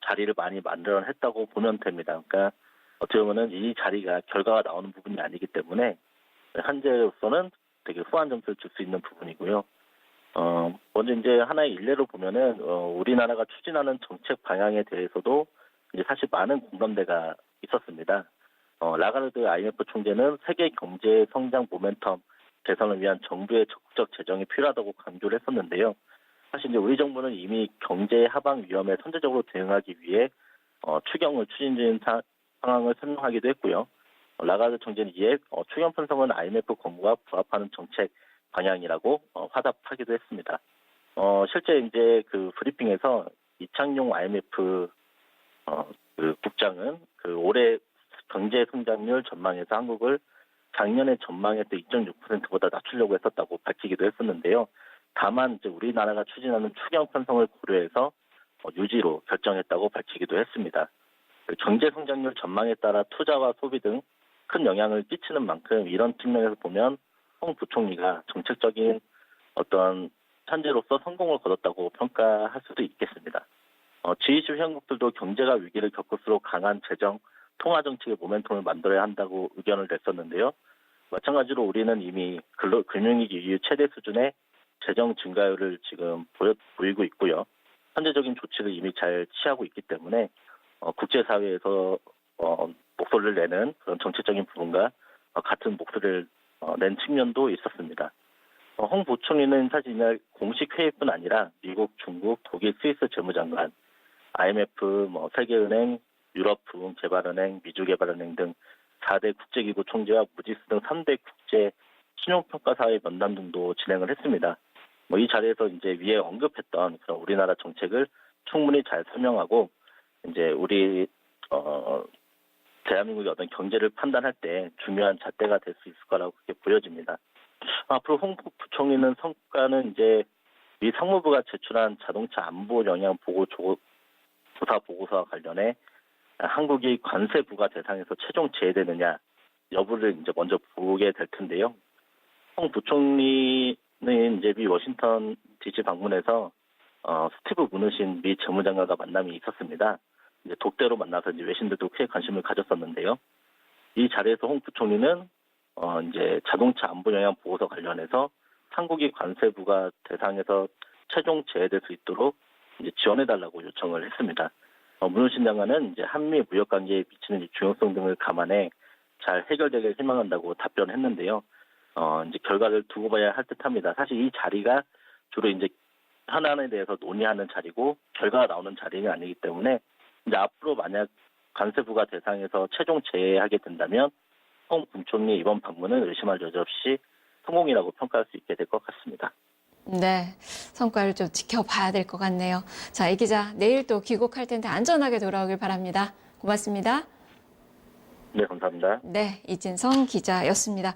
자리를 많이 만들어냈다고 보면 됩니다. 그러니까 어떻게 보면은 이 자리가 결과가 나오는 부분이 아니기 때문에 현재로서는 되게 후한 점수를 줄 수 있는 부분이고요. 먼저 이제 하나의 일례로 보면은 우리나라가 추진하는 정책 방향에 대해서도 이제 사실 많은 공감대가 있었습니다. 라가르드 IMF 총재는 세계 경제 성장 모멘텀 개선을 위한 정부의 적극적 재정이 필요하다고 강조를 했었는데요. 사실 이제 우리 정부는 이미 경제 하방 위험에 선제적으로 대응하기 위해 추경을 추진 중인 상황을 설명하기도 했고요. 라가르드 총재는 이에 추경 편성은 IMF 권고와 부합하는 정책 방향이라고 화답하기도 했습니다. 실제 이제 그 브리핑에서 이창용 IMF 그 국장은 그 올해 경제 성장률 전망에서 한국을 작년에 전망했던 2.6%보다 낮추려고 했었다고 밝히기도 했었는데요. 다만 이제 우리나라가 추진하는 추경 편성을 고려해서 유지로 결정했다고 밝히기도 했습니다. 경제 성장률 전망에 따라 투자와 소비 등 큰 영향을 끼치는 만큼 이런 측면에서 보면 홍 부총리가 정책적인 어떤 현재로서 성공을 거뒀다고 평가할 수도 있겠습니다. G20 회원국들도 경제가 위기를 겪을수록 강한 재정, 통화 정책의 모멘텀을 만들어야 한다고 의견을 냈었는데요. 마찬가지로 우리는 이미 금융위기 이후 최대 수준의 재정 증가율을 지금 보이고 있고요. 현재적인 조치를 이미 잘 취하고 있기 때문에 국제사회에서 목소리를 내는 그런 정책적인 부분과 같은 목소리를 낸 측면도 있었습니다. 홍 부총리는 사실 이날 공식 회의뿐 아니라 미국, 중국, 독일, 스위스 재무장관, IMF, 세계은행, 유럽부흥개발은행, 미주개발은행 등 4대 국제기구 총재와 무디스 등 3대 국제 신용평가사의 면담 등도 진행을 했습니다. 이 자리에서 이제 위에 언급했던 그런 우리나라 정책을 충분히 잘 설명하고 이제 우리 대한민국의 어떤 경제를 판단할 때 중요한 잣대가 될 수 있을 거라고 그렇게 보여집니다. 앞으로 홍 부총리는 성과는 이제 미 상무부가 제출한 자동차 안보 영향 조사 보고서와 관련해 한국이 관세 부과 대상에서 최종 제외되느냐 여부를 이제 먼저 보게 될 텐데요. 홍 부총리는 이제 미 워싱턴 DC 방문해서 스티브 무누신 미 재무장관과 만남이 있었습니다. 이제 독대로 만나서 이제 외신들도 크게 관심을 가졌었는데요. 이 자리에서 홍 부총리는 이제 자동차 안보 영향 보고서 관련해서 한국이 관세 부과 대상에서 최종 제외될 수 있도록 이제 지원해달라고 요청을 했습니다. 문호신 장관은 이제 한미 무역 관계에 미치는 중요성 등을 감안해 잘 해결되길 희망한다고 답변했는데요. 이제 결과를 두고 봐야 할 듯합니다. 사실 이 자리가 주로 이제 현안에 대해서 논의하는 자리고 결과가 나오는 자리는 아니기 때문에 이제 앞으로 만약 관세 부과 대상에서 최종 제외하게 된다면 홍 부총리 이번 방문은 의심할 여지 없이 성공이라고 평가할 수 있게 될 것 같습니다. 네, 성과를 좀 지켜봐야 될 것 같네요. 자, 이 기자 내일 또 귀국할 텐데 안전하게 돌아오길 바랍니다. 고맙습니다. 네, 감사합니다. 네, 이진성 기자였습니다.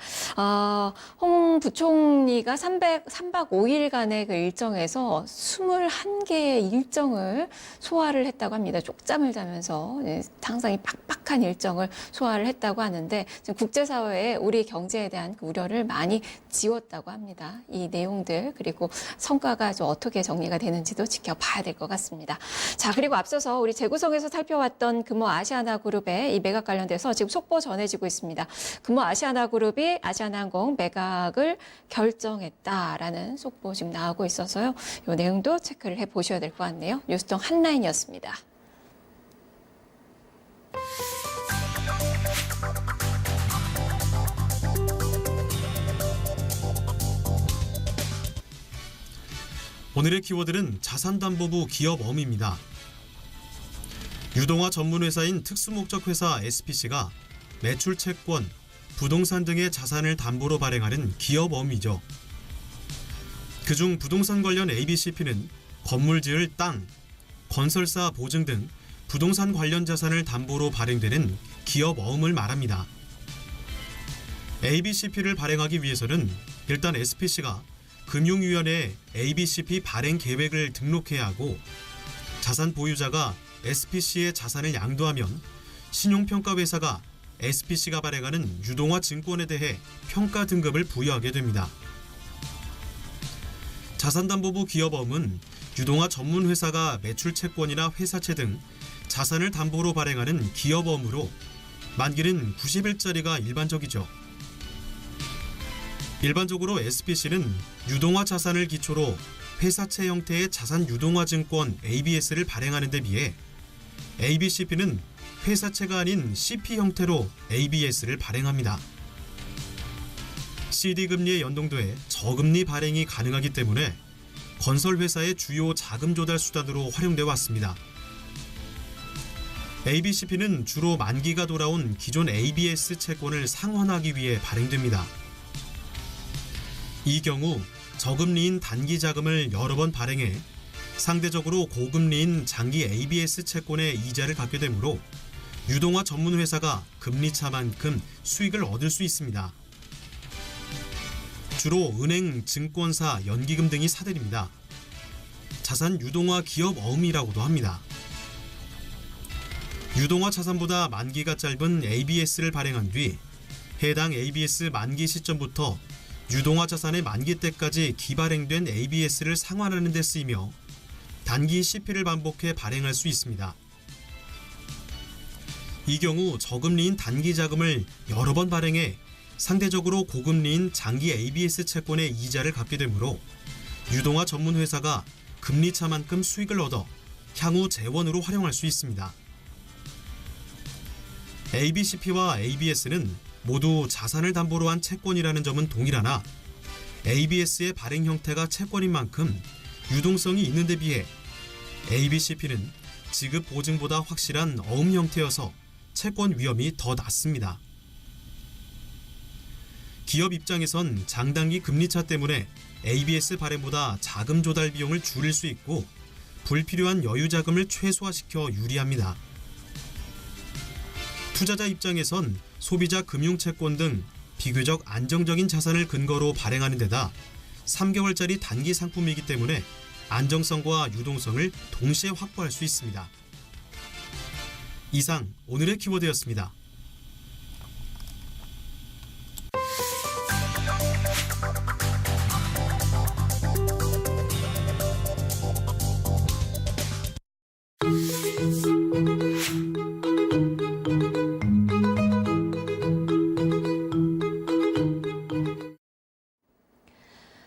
홍 부총리가 3박 5일간의 그 일정에서 21개의 일정을 소화를 했다고 합니다. 쪽잠을 자면서 상당히 빡빡한 일정을 소화를 했다고 하는데 지금 국제사회에 우리 경제에 대한 그 우려를 많이 지웠다고 합니다. 이 내용들 그리고 성과가 좀 어떻게 정리가 되는지도 지켜봐야 될 것 같습니다. 자, 그리고 앞서서 우리 재구성에서 살펴왔던 금호 아시아나 그룹의 이 매각 관련돼서 지금 속보 전해지고 있습니다. 금호 아시아나그룹이 아시아나항공 매각을 결정했다라는 속보 지금 나오고 있어서요. 이 내용도 체크를 해보셔야 될 것 같네요. 뉴스통 한라인이었습니다. 오늘의 키워드는 자산담보부 기업어음입니다. 유동화 전문회사인 특수목적회사 SPC가 매출 채권, 부동산 등의 자산을 담보로 발행하는 기업어음이죠. 그중 부동산 관련 ABCP는 건물 지을 땅, 건설사 보증 등 부동산 관련 자산을 담보로 발행되는 기업어음을 말합니다. ABCP를 발행하기 위해서는 일단 SPC가 금융위원회에 ABCP 발행 계획을 등록해야 하고 자산 보유자가 SPC의 자산을 양도하면 신용평가회사가 SPC가 발행하는 유동화 증권에 대해 평가 등급을 부여하게 됩니다. 자산담보부 기업어음은 유동화 전문회사가 매출채권이나 회사채 등 자산을 담보로 발행하는 기업어음으로 만기는 90일짜리가 일반적이죠. 일반적으로 SPC는 유동화 자산을 기초로 회사채 형태의 자산 유동화 증권 ABS를 발행하는 데 비해 ABCP는 회사채가 아닌 CP 형태로 ABS를 발행합니다. CD금리에 연동돼 저금리 발행이 가능하기 때문에 건설회사의 주요 자금 조달 수단으로 활용돼 왔습니다. ABCP는 주로 만기가 돌아온 기존 ABS 채권을 상환하기 위해 발행됩니다. 이 경우 저금리인 단기 자금을 여러 번 발행해 상대적으로 고금리인 장기 ABS 채권의 이자를 갚게 되므로 유동화 전문회사가 금리차만큼 수익을 얻을 수 있습니다. 주로 은행, 증권사, 연기금 등이 사들입니다. 자산 유동화 기업 어음이라고도 합니다. 유동화 자산보다 만기가 짧은 ABS를 발행한 뒤 해당 ABS 만기 시점부터 유동화 자산의 만기 때까지 기발행된 ABS를 상환하는 데 쓰이며 단기 CP를 반복해 발행할 수 있습니다. 이 경우 저금리인 단기 자금을 여러 번 발행해 상대적으로 고금리인 장기 ABS 채권의 이자를 갚게 되므로 유동화 전문 회사가 금리차만큼 수익을 얻어 향후 재원으로 활용할 수 있습니다. ABCP와 ABS는 모두 자산을 담보로 한 채권이라는 점은 동일하나 ABS의 발행 형태가 채권인 만큼 유동성이 있는 데 비해 ABCP는 지급 보증보다 확실한 어음 형태여서 채권 위험이 더 낮습니다. 기업 입장에선 장단기 금리차 때문에 ABS 발행보다 자금 조달 비용을 줄일 수 있고 불필요한 여유 자금을 최소화시켜 유리합니다. 투자자 입장에선 소비자 금융채권 등 비교적 안정적인 자산을 근거로 발행하는 데다 3개월짜리 단기 상품이기 때문에 안정성과 유동성을 동시에 확보할 수 있습니다. 이상 오늘의 키워드였습니다.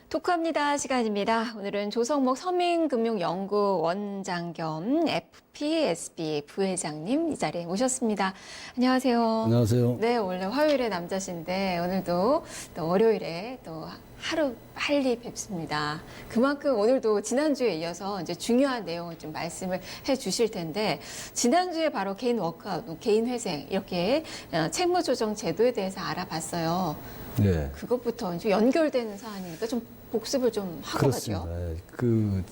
토크합니다 시간입니다. 오늘은 조성목 서민금융연구 원장 겸 FPSB 부회장님 이 자리에 모셨습니다. 안녕하세요. 안녕하세요. 네, 원래 화요일에 남자신데 오늘도 또 월요일에 또 하루 빨리 뵙습니다. 그만큼 오늘도 지난주에 이어서 이제 중요한 내용을 좀 말씀을 해 주실 텐데 지난주에 바로 개인 워크아웃, 개인 회생 이렇게 채무조정 제도에 대해서 알아봤어요. 네. 그것부터 좀 연결되는 사안이니까 좀 복습을 좀 하고 그렇습니다. 가죠. 네.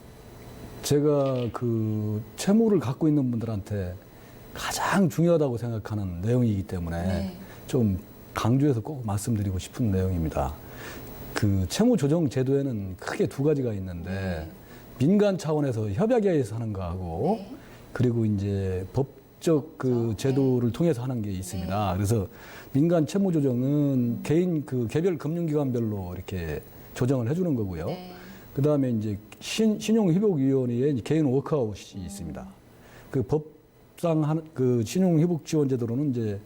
제가 채무를 갖고 있는 분들한테 가장 중요하다고 생각하는 내용이기 때문에 네. 좀 강조해서 꼭 말씀드리고 싶은 내용입니다. 채무 조정 제도에는 크게 두 가지가 있는데 민간 차원에서 협약에 의해서 하는 거하고 네. 그리고 이제 법적 그렇죠. 제도를 통해서 하는 게 있습니다. 네. 그래서 민간 채무 조정은 개별 금융기관별로 이렇게 조정을 해주는 거고요. 네. 그 다음에 이제 신용회복위원회에 개인 워크아웃이 있습니다. 법상 신용회복지원제도로는 이제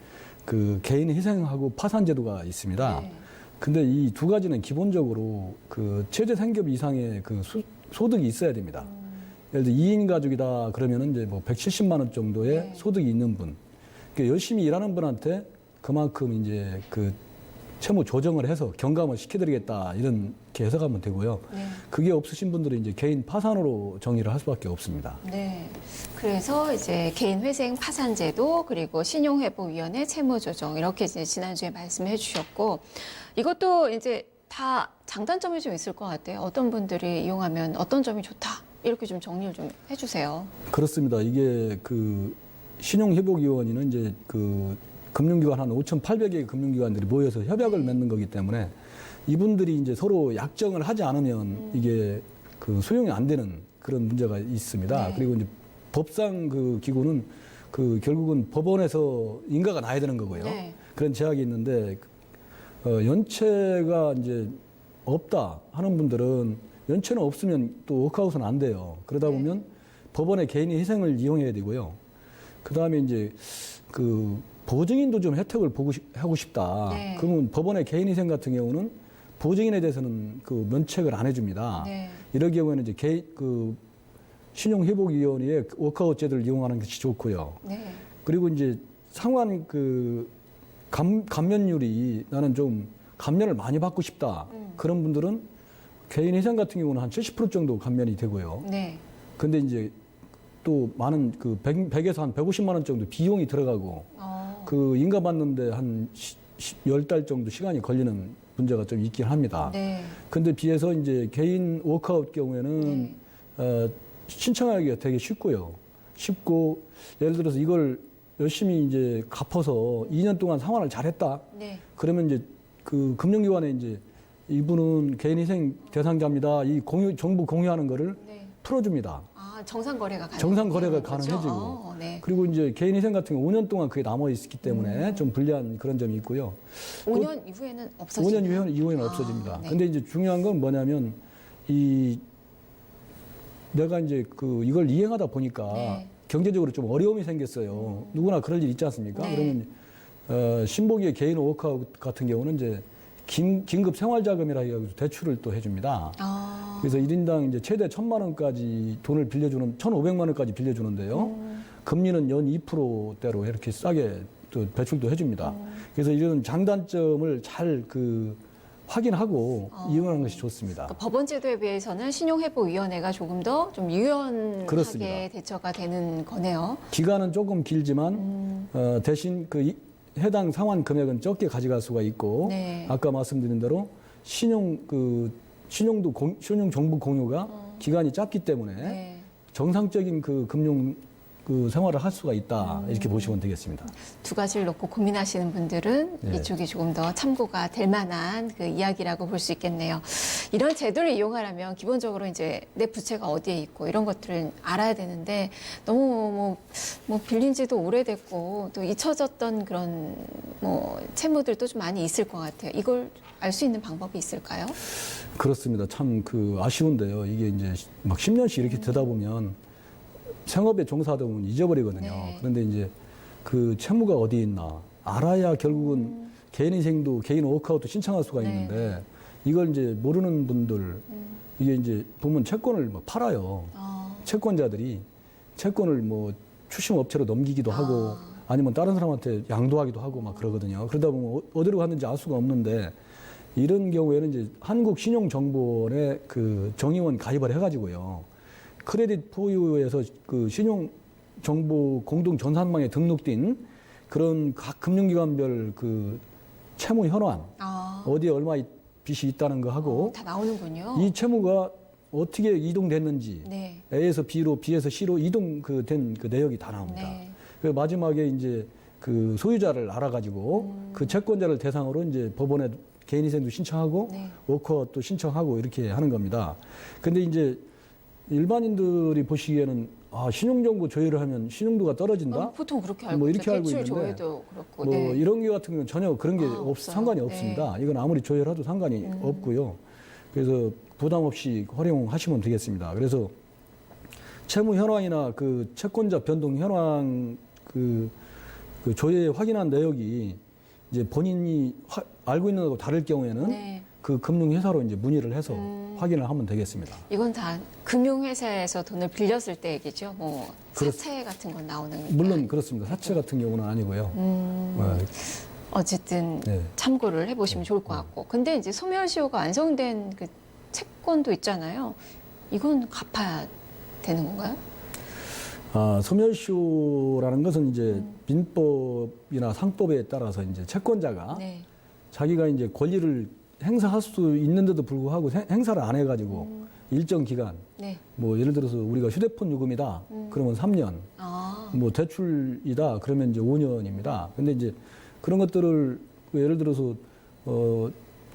그 개인 희생하고 파산 제도가 있습니다. 네. 근데 이 두 가지는 기본적으로 그 최저 생계비 이상의 그 소득이 있어야 됩니다. 예를 들어 2인 가족이다 그러면은 이제 뭐 170만 원 정도의 네. 소득이 있는 분. 그러니까 열심히 일하는 분한테 그만큼 이제 그 채무 조정을 해서 경감을 시켜드리겠다 이런 게 해석하면 되고요. 네. 그게 없으신 분들은 이제 개인 파산으로 정의를 할 수밖에 없습니다. 네. 그래서 이제 개인회생 파산제도 그리고 신용회복위원회 채무조정 이렇게 이제 지난주에 말씀해 주셨고 이것도 이제 다 장단점이 좀 있을 것 같아요. 어떤 분들이 이용하면 어떤 점이 좋다 이렇게 좀 정리를 좀 해주세요. 그렇습니다. 이게 그 신용회복위원회는 이제 그 금융기관 한 5,800개의 금융기관들이 모여서 협약을 맺는 거기 때문에 이분들이 이제 서로 약정을 하지 않으면 이게 그 수용이 안 되는 그런 문제가 있습니다. 네. 그리고 이제 법상 그 기구는 그 결국은 법원에서 인가가 나야 되는 거고요. 네. 그런 제약이 있는데 연체가 이제 없다 하는 분들은 연체는 없으면 또 워크아웃은 안 돼요. 그러다 네. 보면 법원의 개인의 희생을 이용해야 되고요. 그 다음에 이제 그 보증인도 좀 혜택을 하고 싶다. 네. 그러면 법원의 개인 희생 같은 경우는 보증인에 대해서는 그 면책을 안 해줍니다. 네. 이럴 경우에는 이제 그 신용회복위원회의 워크아웃 제도를 이용하는 것이 좋고요. 네. 그리고 이제 상환 그 감면율이 나는 좀 감면을 많이 받고 싶다. 그런 분들은 개인 희생 같은 경우는 한 70% 정도 감면이 되고요. 네. 근데 이제 또 많은 그 100에서 한 150만 원 정도 비용이 들어가고 그 인가 받는데 한 10달 정도 시간이 걸리는 문제가 좀 있긴 합니다. 네. 근데 비해서 이제 개인 워크아웃 경우에는 신청하기가 되게 쉽고요. 쉽고 예를 들어서 이걸 열심히 이제 갚아서 2년 동안 상환을 잘했다. 네. 그러면 이제 그 금융기관에 이제 이분은 개인 희생 대상자입니다. 이 정보 공유하는 거를 네. 풀어줍니다. 아, 정상 거래가 가능. 정상 거래가 가능해지고. 네. 그리고 이제 개인 희생 같은 경우 5년 동안 그게 남아 있기 때문에 좀 불리한 그런 점이 있고요. 5년 이후에는 없어지나요? 5년 이후에는 아, 없어집니다. 네. 근데 이제 중요한 건 뭐냐면 내가 이제 그 이걸 이행하다 보니까 네. 경제적으로 좀 어려움이 생겼어요. 누구나 그럴 일 있지 않습니까? 네. 그러면 신보기의 개인 워크아웃 같은 경우는 이제 긴급 생활자금이라 해서 대출을 또 해줍니다. 아. 그래서 1인당 이제 최대 1,000만 원까지 돈을 빌려주는 1,500만 원까지 빌려주는데요. 금리는 연 2%대로 이렇게 싸게 또 대출도 해줍니다. 그래서 이런 장단점을 잘 그 확인하고 이용하는 것이 좋습니다. 그러니까 법원 제도에 비해서는 신용회복위원회가 조금 더 좀 유연하게 그렇습니다. 대처가 되는 거네요. 기간은 조금 길지만 대신 그 해당 상환 금액은 적게 가져갈 수가 있고 네. 아까 말씀드린 대로 신용 정보 공유가 기간이 짧기 때문에 네. 정상적인 그 금융 그 생활을 할 수가 있다 이렇게 보시면 되겠습니다. 두 가지를 놓고 고민하시는 분들은 네. 이쪽이 조금 더 참고가 될 만한 그 이야기라고 볼 수 있겠네요. 이런 제도를 이용하려면 기본적으로 이제 내 부채가 어디에 있고 이런 것들을 알아야 되는데 너무 뭐 빌린 지도 오래됐고 또 잊혀졌던 그런 뭐 채무들도 좀 많이 있을 것 같아요. 이걸 알 수 있는 방법이 있을까요? 그렇습니다. 참 그 아쉬운데요. 이게 이제 막 10년씩 이렇게 되다 보면 생업에 종사하다 보면 잊어버리거든요. 네. 그런데 이제 그 채무가 어디 있나 알아야 결국은 개인 희생도 개인 워크아웃도 신청할 수가 네. 있는데 이걸 이제 모르는 분들 이게 이제 보면 채권을 뭐 팔아요. 채권자들이 채권을 뭐 추심 업체로 넘기기도 하고 아니면 다른 사람한테 양도하기도 하고 막 그러거든요. 그러다 보면 어디로 갔는지 알 수가 없는데 이런 경우에는 이제 한국신용정보원에 그 정의원 가입을 해가지고요. 크레딧 포유에서 그 신용정보 공동전산망에 등록된 그런 각 금융기관별 그 채무 현황, 어디에 얼마 빚이 있다는 거 하고 다 나오는군요. 이 채무가 어떻게 이동됐는지 네. A에서 B로, B에서 C로 이동 된 그 내역이 다 나옵니다. 네. 그 마지막에 이제 그 소유자를 알아가지고 그 채권자를 대상으로 이제 법원에 개인희생도 신청하고 네. 워크아웃도 신청하고 이렇게 하는 겁니다. 근데 이제 일반인들이 보시기에는 신용정보 조회를 하면 신용도가 떨어진다? 보통 그렇게 알고 뭐 있죠. 이렇게 알고 대출 있는데 조회도 그렇고. 뭐 네. 이런 게 같은 경우는 전혀 그런 게 없어요. 상관이 네. 없습니다. 이건 아무리 조회를 해도 상관이 없고요. 그래서 부담 없이 활용하시면 되겠습니다. 그래서 채무 현황이나 그 채권자 변동 현황 그 그 조회에 확인한 내역이 이제 본인이 알고 있는 것과 다를 경우에는 네. 그 금융회사로 이제 문의를 해서 확인을 하면 되겠습니다. 이건 다 금융회사에서 돈을 빌렸을 때 얘기죠. 뭐 그렇- 사채 같은 건 나오는 게 물론 그렇습니다. 사채 같은 경우는 아니고요. 어쨌든 네. 참고를 해보시면 좋을 것 같고. 근데 이제 소멸시효가 완성된 그 채권도 있잖아요. 이건 갚아야 되는 건가요? 소멸시효라는 것은 이제 민법이나 상법에 따라서 이제 채권자가 네. 자기가 이제 권리를 행사할 수 있는데도 불구하고 행사를 안 해가지고 일정 기간, 네. 뭐 예를 들어서 우리가 휴대폰 요금이다, 그러면 3년, 아, 뭐 대출이다, 그러면 이제 5년입니다. 근데 이제 그런 것들을 예를 들어서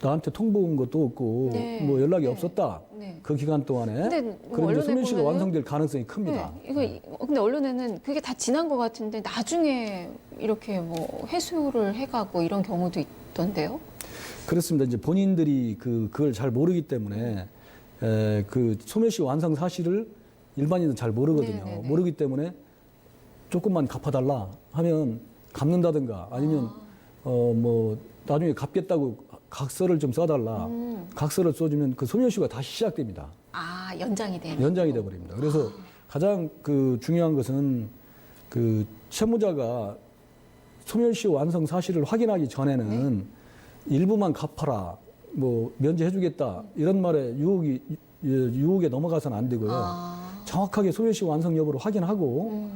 나한테 통보한 것도 없고 네. 뭐 연락이 네. 없었다. 네. 그 기간 동안에 근데 뭐 그럼 이제 언론에 소멸시효가 보면은- 완성될 가능성이 큽니다. 네, 근데 언론에는 그게 다 지난 것 같은데 나중에 이렇게 뭐 해소를 해가고 이런 경우도 있던데요. 그렇습니다. 이제 본인들이 그걸 잘 모르기 때문에 그 소멸시효 완성 사실을 일반인은 잘 모르거든요. 네네네. 모르기 때문에 조금만 갚아달라 하면 갚는다든가 아니면 뭐 나중에 갚겠다고 각서를 좀 써달라. 각서를 써주면 그 소멸시효가 다시 시작됩니다. 아, 연장이 되는. 연장이 돼버립니다. 그래서 가장 그 중요한 것은 그 채무자가 소멸시효 완성 사실을 확인하기 전에는 일부만 갚아라, 뭐 면제해주겠다 이런 말에 유혹에 넘어가서는 안 되고요. 아, 정확하게 소멸시효 완성 여부를 확인하고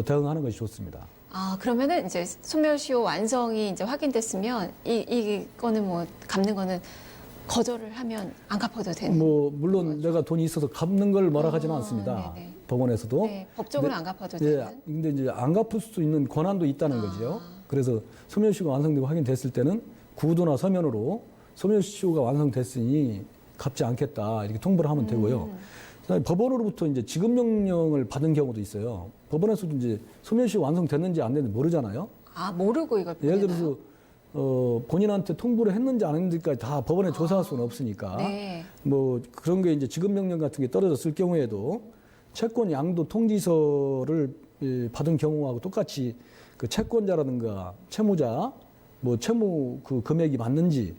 대응하는 것이 좋습니다. 아, 그러면은 이제 소멸시효 완성이 이제 확인됐으면 이거는 뭐 갚는 거는 거절을 하면 안 갚아도 되는. 뭐 물론 내가 돈이 있어서 갚는 걸 뭐라 하지는 않습니다. 네네. 법원에서도. 네, 법적으로 네, 안 갚아도 예, 되는. 근데 이제 안 갚을 수 있는 권한도 있다는 거죠. 그래서 소멸시효가 완성되고 확인됐을 때는 구도나 서면으로 소멸시효가 완성됐으니 갚지 않겠다 이렇게 통보를 하면 되고요. 그다음에 법원으로부터 이제 지급 명령을 받은 경우도 있어요. 법원에서도 이제 소멸시효 완성됐는지 안 됐는지 모르잖아요. 아, 모르고 이걸 예를 보내나요? 들어서 본인한테 통보를 했는지 안 했는지까지 다 법원에 조사할 수는 없으니까 네. 뭐 그런 게 이제 지급 명령 같은 게 떨어졌을 경우에도 채권 양도 통지서를 받은 경우하고 똑같이 그 채권자라든가 채무자 뭐 채무 그 금액이 맞는지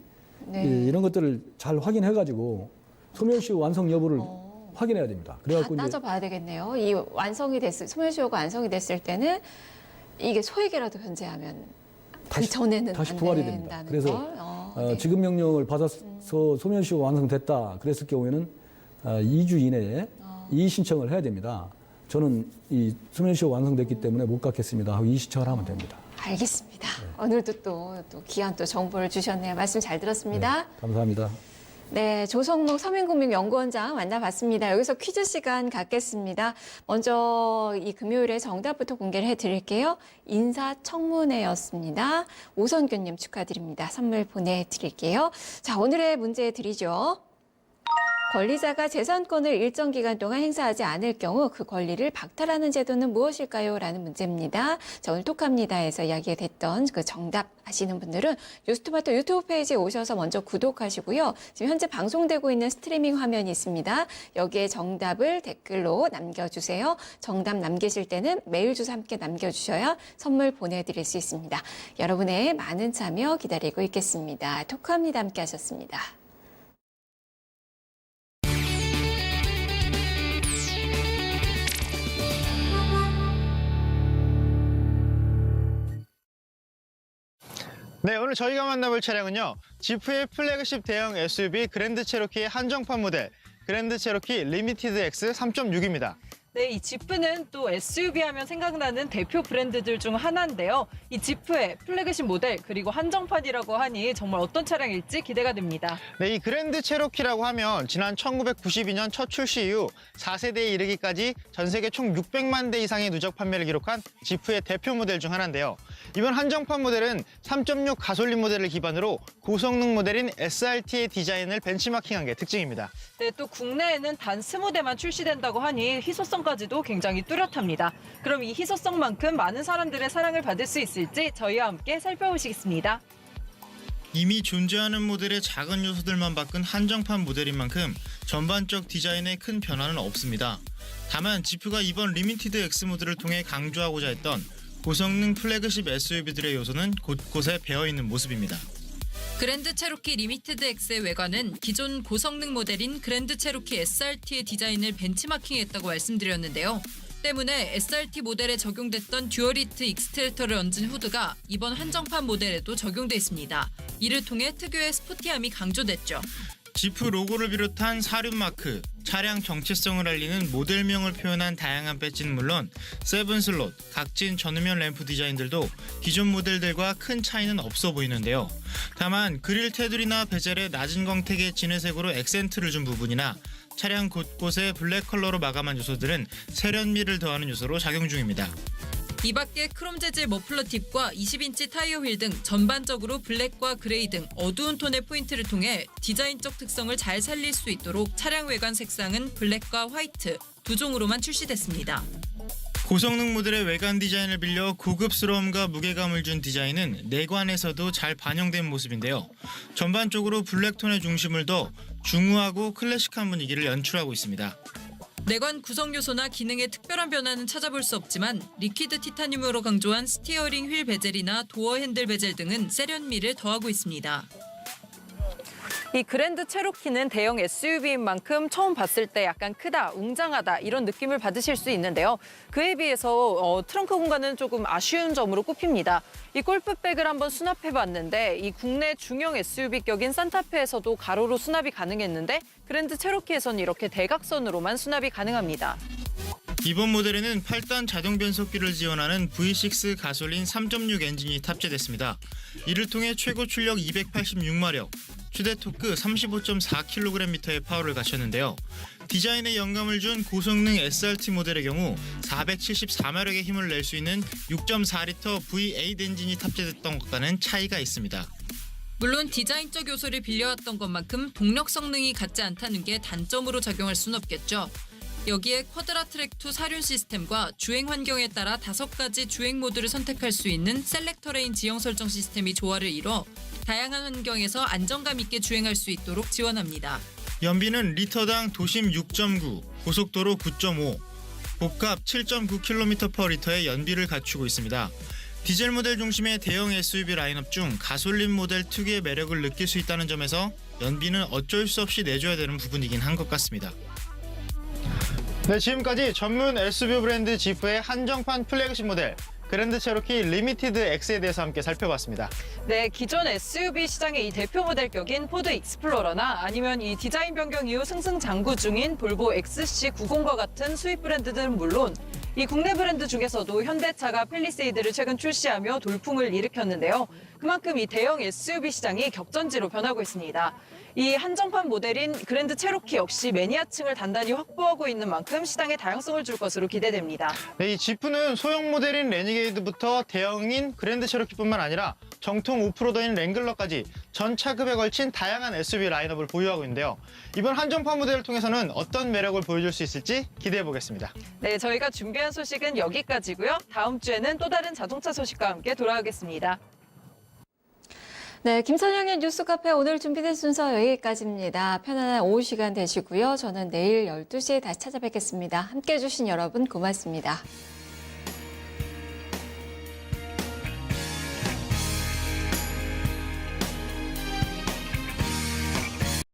네. 이런 것들을 잘 확인해 가지고 소멸시효 완성 여부를 확인해야 됩니다. 다 그래갖고 이제 따져봐야 되겠네요. 이 소멸시효가 완성이 됐을 때는 이게 소액이라도 변제하면 그 전에는 다시 안 부활이 됩니다. 된다는 그래서 걸. 네. 지급 명령을 받아서 소멸시효 완성됐다 그랬을 경우에는 2주 이내에 이의 신청을 해야 됩니다. 저는 이 소멸시효 완성됐기 때문에 못 갚겠습니다 하고 이의 신청을 하면 됩니다. 알겠습니다. 오늘도 또 귀한 또 정보를 주셨네요. 말씀 잘 들었습니다. 감사합니다. 네, 조성록 서민금융연구원장 만나봤습니다. 여기서 퀴즈 시간 갖겠습니다. 먼저 이 금요일에 정답부터 공개를 해드릴게요. 인사청문회였습니다. 오선규님 축하드립니다. 선물 보내드릴게요. 자, 오늘의 문제 드리죠. 권리자가 재산권을 일정 기간 동안 행사하지 않을 경우 그 권리를 박탈하는 제도는 무엇일까요? 라는 문제입니다. 자, 오늘 톡합니다에서 이야기가 됐던 그 정답 아시는 분들은 뉴스토마토 유튜브 페이지에 오셔서 먼저 구독하시고요. 지금 현재 방송되고 있는 스트리밍 화면이 있습니다. 여기에 정답을 댓글로 남겨주세요. 정답 남기실 때는 메일 주소 함께 남겨주셔야 선물 보내드릴 수 있습니다. 여러분의 많은 참여 기다리고 있겠습니다. 톡합니다 함께 하셨습니다. 네, 오늘 저희가 만나볼 차량은요. 지프의 플래그십 대형 SUV 그랜드 체로키의 한정판 모델 그랜드 체로키 리미티드 X 3.6입니다. 네, 이 지프는 또 SUV 하면 생각나는 대표 브랜드들 중 하나인데요. 이 지프의 플래그십 모델 그리고 한정판이라고 하니 정말 어떤 차량일지 기대가 됩니다. 네, 이 그랜드 체로키라고 하면 지난 1992년 첫 출시 이후 4세대에 이르기까지 전 세계 총 600만 대 이상의 누적 판매를 기록한 지프의 대표 모델 중 하나인데요. 이번 한정판 모델은 3.6 가솔린 모델을 기반으로 고성능 모델인 SRT의 디자인을 벤치마킹한 게 특징입니다. 네, 또 국내에는 단 20대만 출시된다고 하니 희소성까지도 굉장히 뚜렷합니다. 그럼 이 희소성만큼 많은 사람들의 사랑을 받을 수 있을지 저희와 함께 살펴보시겠습니다. 이미 존재하는 모델의 작은 요소들만 바꾼 한정판 모델인 만큼 전반적 디자인에 큰 변화는 없습니다. 다만 지프가 이번 리미티드 X 모델을 통해 강조하고자 했던 고성능 플래그십 SUV들의 요소는 곳곳에 배어있는 모습입니다. 그랜드 체로키 리미티드 X의 외관은 기존 고성능 모델인 그랜드 체로키 SRT의 디자인을 벤치마킹했다고 말씀드렸는데요. 때문에 SRT 모델에 적용됐던 듀얼히트 익스트랙터를 얹은 후드가 이번 한정판 모델에도 적용돼 있습니다. 이를 통해 특유의 스포티함이 강조됐죠. 지프 로고를 비롯한 사륜 마크, 차량 정체성을 알리는 모델명을 표현한 다양한 배지는 물론 세븐 슬롯, 각진 전후면 램프 디자인들도 기존 모델들과 큰 차이는 없어 보이는데요. 다만 그릴 테두리나 베젤에 낮은 광택의 진회색으로 액센트를 준 부분이나 차량 곳곳에 블랙 컬러로 마감한 요소들은 세련미를 더하는 요소로 작용 중입니다. 이 밖에 크롬 재질 머플러 팁과 20인치 타이어 휠 등 전반적으로 블랙과 그레이 등 어두운 톤의 포인트를 통해 디자인적 특성을 잘 살릴 수 있도록 차량 외관 색상은 블랙과 화이트 두 종으로만 출시됐습니다. 고성능 모델의 외관 디자인을 빌려 고급스러움과 무게감을 준 디자인은 내관에서도 잘 반영된 모습인데요. 전반적으로 블랙톤의 중심을 둬 중후하고 클래식한 분위기를 연출하고 있습니다. 내관 구성 요소나 기능에 특별한 변화는 찾아볼 수 없지만 리퀴드 티타늄으로 강조한 스티어링 휠 베젤이나 도어 핸들 베젤 등은 세련미를 더하고 있습니다. 이 그랜드 체로키는 대형 SUV인 만큼 처음 봤을 때 약간 크다, 웅장하다 이런 느낌을 받으실 수 있는데요. 그에 비해서 트렁크 공간은 조금 아쉬운 점으로 꼽힙니다. 이 골프백을 한번 수납해봤는데 이 국내 중형 SUV격인 산타페에서도 가로로 수납이 가능했는데 그랜드 체로키에서는 이렇게 대각선으로만 수납이 가능합니다. 이번 모델에는 8단 자동 변속기를 지원하는 V6 가솔린 3.6 엔진이 탑재됐습니다. 이를 통해 최고 출력 286마력, 최대 토크 35.4kgm의 파워를 갖췄는데요. 디자인에 영감을 준 고성능 SRT 모델의 경우 474마력의 힘을 낼 수 있는 6.4L V8 엔진이 탑재됐던 것과는 차이가 있습니다. 물론 디자인적 요소를 빌려왔던 것만큼 동력 성능이 같지 않다는 게 단점으로 작용할 수는 없겠죠. 여기에 쿼드라트랙2 사륜 시스템과 주행 환경에 따라 5가지 주행 모드를 선택할 수 있는 셀렉터 레인 지형 설정 시스템이 조화를 이뤄 다양한 환경에서 안정감 있게 주행할 수 있도록 지원합니다. 연비는 리터당 도심 6.9, 고속도로 9.5, 복합 7.9km/L의 연비를 갖추고 있습니다. 디젤 모델 중심의 대형 SUV 라인업 중 가솔린 모델 특유의 매력을 느낄 수 있다는 점에서 연비는 어쩔 수 없이 내줘야 되는 부분이긴 한 것 같습니다. 네, 지금까지 전문 SUV 브랜드 지프의 한정판 플래그십 모델 그랜드 체로키 리미티드 X에 대해서 함께 살펴봤습니다. 네, 기존 SUV 시장의 이 대표 모델격인 포드 익스플로러나 아니면 이 디자인 변경 이후 승승장구 중인 볼보 XC90과 같은 수입 브랜드들은 물론 이 국내 브랜드 중에서도 현대차가 팰리세이드를 최근 출시하며 돌풍을 일으켰는데요. 그만큼 이 대형 SUV 시장이 격전지로 변하고 있습니다. 이 한정판 모델인 그랜드 체로키 역시 매니아층을 단단히 확보하고 있는 만큼 시장에 다양성을 줄 것으로 기대됩니다. 네, 이 지프는 소형 모델인 레니게이드부터 대형인 그랜드 체로키뿐만 아니라 정통 오프로더인 랭글러까지 전 차급에 걸친 다양한 SUV 라인업을 보유하고 있는데요. 이번 한정판 모델을 통해서는 어떤 매력을 보여줄 수 있을지 기대해 보겠습니다. 네, 저희가 준비한 소식은 여기까지고요. 다음 주에는 또 다른 자동차 소식과 함께 돌아오겠습니다. 네, 김선영의 뉴스 카페 오늘 준비된 순서 여기까지입니다. 편안한 오후 시간 되시고요. 저는 내일 12시에 다시 찾아뵙겠습니다. 함께해 주신 여러분 고맙습니다.